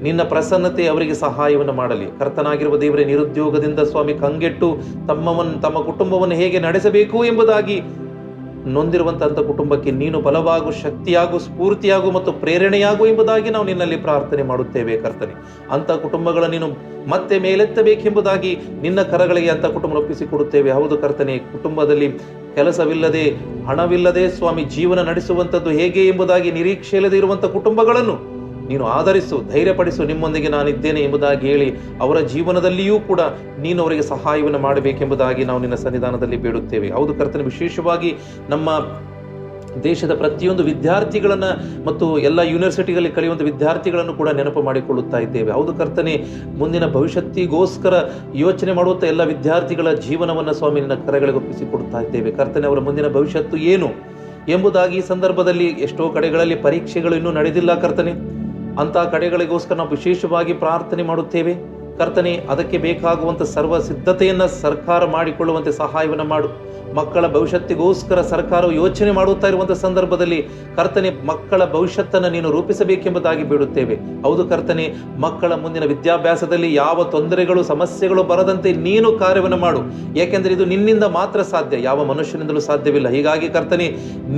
ನಿನ್ನ ಪ್ರಸನ್ನತೆ ಅವರಿಗೆ ಸಹಾಯವನ್ನು ಮಾಡಲಿ. ಕರ್ತನಾಗಿರುವ ದೇವರೇ, ನಿರುದ್ಯೋಗದಿಂದ ಸ್ವಾಮಿ ಕಂಗೆಟ್ಟು ತಮ್ಮ ಕುಟುಂಬವನ್ನು ಹೇಗೆ ನಡೆಸಬೇಕು ಎಂಬುದಾಗಿ ನೊಂದಿರುವಂತಹ ಕುಟುಂಬಕ್ಕೆ ನೀನು ಬಲವಾಗು, ಶಕ್ತಿಯಾಗು, ಸ್ಫೂರ್ತಿಯಾಗು ಮತ್ತು ಪ್ರೇರಣೆಯಾಗು ಎಂಬುದಾಗಿ ನಾವು ನಿನ್ನಲ್ಲಿ ಪ್ರಾರ್ಥನೆ ಮಾಡುತ್ತೇವೆ. ಕರ್ತನೆ, ಅಂಥ ಕುಟುಂಬಗಳ ನೀನು ಮತ್ತೆ ಮೇಲೆತ್ತಬೇಕೆಂಬುದಾಗಿ ನಿನ್ನ ಕರಗಳಿಗೆ ಅಂಥ ಕುಟುಂಬ ಒಪ್ಪಿಸಿಕೊಡುತ್ತೇವೆ. ಹೌದು ಕರ್ತನೆ, ಕುಟುಂಬದಲ್ಲಿ ಕೆಲಸವಿಲ್ಲದೆ, ಹಣವಿಲ್ಲದೆ ಸ್ವಾಮಿ ಜೀವನ ನಡೆಸುವಂಥದ್ದು ಹೇಗೆ ಎಂಬುದಾಗಿ ನಿರೀಕ್ಷೆ ಇಲ್ಲದೆ ಇರುವಂಥ ಕುಟುಂಬಗಳನ್ನು ನೀನು ಆಧರಿಸು, ಧೈರ್ಯಪಡಿಸು, ನಿಮ್ಮೊಂದಿಗೆ ನಾನಿದ್ದೇನೆ ಎಂಬುದಾಗಿ ಹೇಳಿ ಅವರ ಜೀವನದಲ್ಲಿಯೂ ಕೂಡ ನೀನು ಅವರಿಗೆ ಸಹಾಯವನ್ನು ಮಾಡಬೇಕೆಂಬುದಾಗಿ ನಾವು ನಿನ್ನ ಸನ್ನಿಧಾನದಲ್ಲಿ ಬೇಡುತ್ತೇವೆ. ಹೌದು ಕರ್ತನೆ, ವಿಶೇಷವಾಗಿ ನಮ್ಮ ದೇಶದ ಪ್ರತಿಯೊಂದು ವಿದ್ಯಾರ್ಥಿಗಳನ್ನು ಮತ್ತು ಎಲ್ಲ ಯೂನಿವರ್ಸಿಟಿಗಳಲ್ಲಿ ಕಲಿಯುವಂಥ ವಿದ್ಯಾರ್ಥಿಗಳನ್ನು ಕೂಡ ನೆನಪು ಮಾಡಿಕೊಳ್ಳುತ್ತಾ ಇದ್ದೇವೆ. ಹೌದು ಕರ್ತನೆ, ಮುಂದಿನ ಭವಿಷ್ಯತ್ತಿಗೋಸ್ಕರ ಯೋಚನೆ ಮಾಡುವಂಥ ಎಲ್ಲ ವಿದ್ಯಾರ್ಥಿಗಳ ಜೀವನವನ್ನು ಸ್ವಾಮಿ ನಿನ್ನ ಕರೆಗಳಿಗೆ ಒಪ್ಪಿಸಿಕೊಡ್ತಾ ಇದ್ದೇವೆ. ಕರ್ತನೆ, ಅವರ ಮುಂದಿನ ಭವಿಷ್ಯತ್ತು ಏನು ಎಂಬುದಾಗಿ ಈ ಸಂದರ್ಭದಲ್ಲಿ ಎಷ್ಟೋ ಕಡೆಗಳಲ್ಲಿ ಪರೀಕ್ಷೆಗಳು ಇನ್ನೂ ನಡೆದಿಲ್ಲ ಕರ್ತನೆ. ಅಂಥ ಕಡೆಗಳಿಗೋಸ್ಕರ ನಾವು ವಿಶೇಷವಾಗಿ ಪ್ರಾರ್ಥನೆ ಮಾಡುತ್ತೇವೆ. ಕರ್ತನೆ, ಅದಕ್ಕೆ ಬೇಕಾಗುವಂಥ ಸರ್ವ ಸಿದ್ಧತೆಯನ್ನು ಸರ್ಕಾರ ಮಾಡಿಕೊಳ್ಳುವಂತೆ ಸಹಾಯವನ್ನು ಮಾಡು. ಮಕ್ಕಳ ಭವಿಷ್ಯತ್ತಿಗೋಸ್ಕರ ಸರ್ಕಾರವು ಯೋಚನೆ ಮಾಡುತ್ತಾ ಇರುವಂಥ ಸಂದರ್ಭದಲ್ಲಿ ಕರ್ತನೆ, ಮಕ್ಕಳ ಭವಿಷ್ಯತ್ತನ್ನು ನೀನು ರೂಪಿಸಬೇಕೆಂಬುದಾಗಿ ಬೇಡುತ್ತೇವೆ. ಹೌದು ಕರ್ತನೆ, ಮಕ್ಕಳ ಮುಂದಿನ ವಿದ್ಯಾಭ್ಯಾಸದಲ್ಲಿ ಯಾವ ತೊಂದರೆಗಳು ಸಮಸ್ಯೆಗಳು ಬರದಂತೆ ನೀನು ಕಾರ್ಯವನ್ನು ಮಾಡು. ಏಕೆಂದರೆ ಇದು ನಿನ್ನಿಂದ ಮಾತ್ರ ಸಾಧ್ಯ, ಯಾವ ಮನುಷ್ಯನಿಂದಲೂ ಸಾಧ್ಯವಿಲ್ಲ. ಹೀಗಾಗಿ ಕರ್ತನೆ,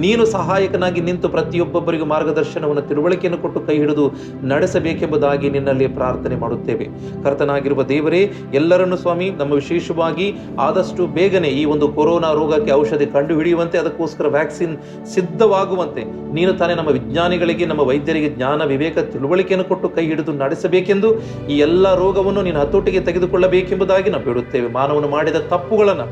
ನೀನು ಸಹಾಯಕನಾಗಿ ನಿಂತು ಪ್ರತಿಯೊಬ್ಬೊಬ್ಬರಿಗೂ ಮಾರ್ಗದರ್ಶನವನ್ನು ತಿಳುವಳಿಕೆಯನ್ನು ಕೊಟ್ಟು ಕೈ ಹಿಡಿದು ನಡೆಸಬೇಕೆಂಬುದಾಗಿ ನಿನ್ನಲ್ಲಿ ಪ್ರಾರ್ಥನೆ ಮಾಡುತ್ತೇವೆ. ಕರ್ತನಾಗಿರುವ ದೇವರೇ, ಎಲ್ಲರನ್ನು ಸ್ವಾಮಿ ನಮ್ಮ ವಿಶೇಷವಾಗಿ ಆದಷ್ಟು ಬೇಗನೆ ಈ ಒಂದು ಕೊರೋನಾ ರೋಗಕ್ಕೆ ಔಷಧಿ ಕಂಡು ಹಿಡಿಯುವಂತೆ, ಅದಕ್ಕೋಸ್ಕರ ವ್ಯಾಕ್ಸಿನ್ ಸಿದ್ಧವಾಗುವಂತೆ ನೀನು ತಾನೇ ನಮ್ಮ ವಿಜ್ಞಾನಿಗಳಿಗೆ, ನಮ್ಮ ವೈದ್ಯರಿಗೆ ಜ್ಞಾನ ವಿವೇಕ ತಿಳುವಳಿಕೆಯನ್ನು ಕೊಟ್ಟು ಕೈ ಹಿಡಿದು ನಡೆಸಬೇಕೆಂದು, ಈ ಎಲ್ಲ ರೋಗವನ್ನು ನೀನು ಹತೋಟಿಗೆ ತೆಗೆದುಕೊಳ್ಳಬೇಕೆಂಬುದಾಗಿ ನಾವು ಬೇಡುತ್ತೇವೆ. ಮಾನವನು ಮಾಡಿದ ತಪ್ಪುಗಳನ್ನು,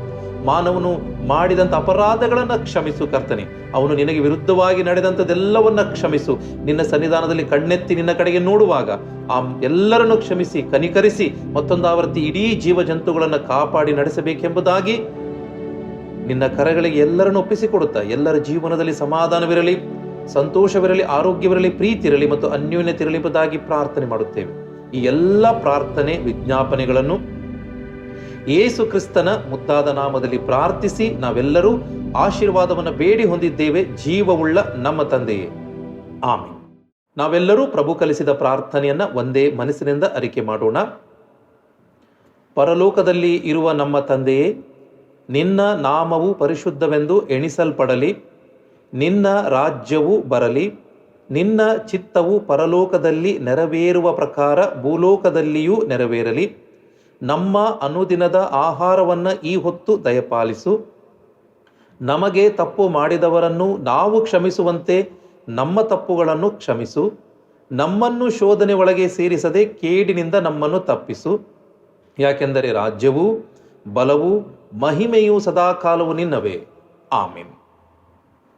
ಮಾನವನು ಮಾಡಿದಂಥ ಅಪರಾಧಗಳನ್ನು ಕ್ಷಮಿಸು ಕರ್ತನೆ. ಅವನು ನಿನಗೆ ವಿರುದ್ಧವಾಗಿ ನಡೆದಂಥದ್ದೆಲ್ಲವನ್ನ ಕ್ಷಮಿಸು. ನಿನ್ನ ಸನ್ನಿಧಾನದಲ್ಲಿ ಕಣ್ಣೆತ್ತಿ ನಿನ್ನ ಕಡೆಗೆ ನೋಡುವಾಗ ಆ ಎಲ್ಲರನ್ನು ಕ್ಷಮಿಸಿ ಕನಿಕರಿಸಿ ಮತ್ತೊಂದು ಆವರ್ತಿ ಇಡೀ ಜೀವ ಜಂತುಗಳನ್ನು ಕಾಪಾಡಿ ನಡೆಸಬೇಕೆಂಬುದಾಗಿ ನಿನ್ನ ಕರಗಳಿಗೆ ಎಲ್ಲರನ್ನು ಒಪ್ಪಿಸಿಕೊಡುತ್ತಾ, ಎಲ್ಲರ ಜೀವನದಲ್ಲಿ ಸಮಾಧಾನವಿರಲಿ, ಸಂತೋಷವಿರಲಿ, ಆರೋಗ್ಯವಿರಲಿ, ಪ್ರೀತಿ ಇರಲಿ ಮತ್ತು ಅನ್ಯೋನ್ಯತೆ ಇರಲಿ ಎಂಬುದಾಗಿ ಪ್ರಾರ್ಥನೆ ಮಾಡುತ್ತೇವೆ. ಈ ಎಲ್ಲ ಪ್ರಾರ್ಥನೆ ವಿಜ್ಞಾಪನೆಗಳನ್ನು ಯೇಸು ಕ್ರಿಸ್ತನ ಮುದ್ದಾದ ನಾಮದಲ್ಲಿ ಪ್ರಾರ್ಥಿಸಿ ನಾವೆಲ್ಲರೂ ಆಶೀರ್ವಾದವನ್ನು ಬೇಡಿ ಹೊಂದಿದ್ದೇವೆ, ಜೀವವುಳ್ಳ ನಮ್ಮ ತಂದೆಯೇ, ಆಮೆನ್. ನಾವೆಲ್ಲರೂ ಪ್ರಭು ಕಲಿಸಿದ ಪ್ರಾರ್ಥನೆಯನ್ನ ಒಂದೇ ಮನಸ್ಸಿನಿಂದ ಅರಿಕೆ ಮಾಡೋಣ. ಪರಲೋಕದಲ್ಲಿ ಇರುವ ನಮ್ಮ ತಂದೆಯೇ, ನಿನ್ನ ನಾಮವು ಪರಿಶುದ್ಧವೆಂದು ಎಣಿಸಲ್ಪಡಲಿ. ನಿನ್ನ ರಾಜ್ಯವು ಬರಲಿ. ನಿನ್ನ ಚಿತ್ತವು ಪರಲೋಕದಲ್ಲಿ ನೆರವೇರುವ ಪ್ರಕಾರ ಭೂಲೋಕದಲ್ಲಿಯೂ ನೆರವೇರಲಿ. ನಮ್ಮ ಅನುದಿನದ ಆಹಾರವನ್ನು ಈ ಹೊತ್ತು ದಯಪಾಲಿಸು. ನಮಗೆ ತಪ್ಪು ಮಾಡಿದವರನ್ನು ನಾವು ಕ್ಷಮಿಸುವಂತೆ ನಮ್ಮ ತಪ್ಪುಗಳನ್ನು ಕ್ಷಮಿಸು. ನಮ್ಮನ್ನು ಶೋಧನೆ ಒಳಗೆ ಸೇರಿಸದೆ ಕೇಡಿನಿಂದ ನಮ್ಮನ್ನು ತಪ್ಪಿಸು. ಯಾಕೆಂದರೆ ರಾಜ್ಯವೂ ಬಲವೂ ಮಹಿಮೆಯೂ ಸದಾಕಾಲವು ನಿನ್ನವೇ, ಆಮೆನ್.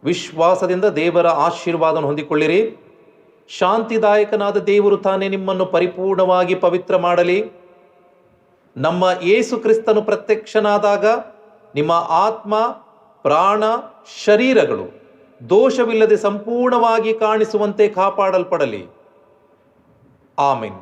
ವಿಶ್ವಾಸದಿಂದ ದೇವರ ಆಶೀರ್ವಾದವನ್ನು ಹೊಂದಿಕೊಳ್ಳಿರಿ. ಶಾಂತಿದಾಯಕನಾದ ದೇವರು ತಾನೇ ನಿಮ್ಮನ್ನು ಪರಿಪೂರ್ಣವಾಗಿ ಪವಿತ್ರ ಮಾಡಲಿ. ನಮ್ಮ ಯೇಸು ಕ್ರಿಸ್ತನು ಪ್ರತ್ಯಕ್ಷನಾದಾಗ ನಿಮ್ಮ ಆತ್ಮ, ಪ್ರಾಣ, ಶರೀರಗಳು ದೋಷವಿಲ್ಲದೆ ಸಂಪೂರ್ಣವಾಗಿ ಕಾಣಿಸುವಂತೆ ಕಾಪಾಡಲ್ಪಡಲಿ, amen.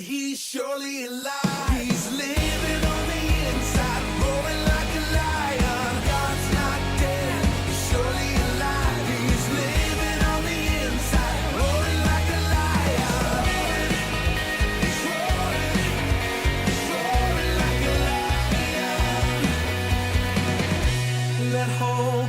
he's surely alive. He's living on the inside, roaring like a lion. God's not dead, he's surely alive. He's living on the inside, roaring like a lion. He's roaring like a lion. Let home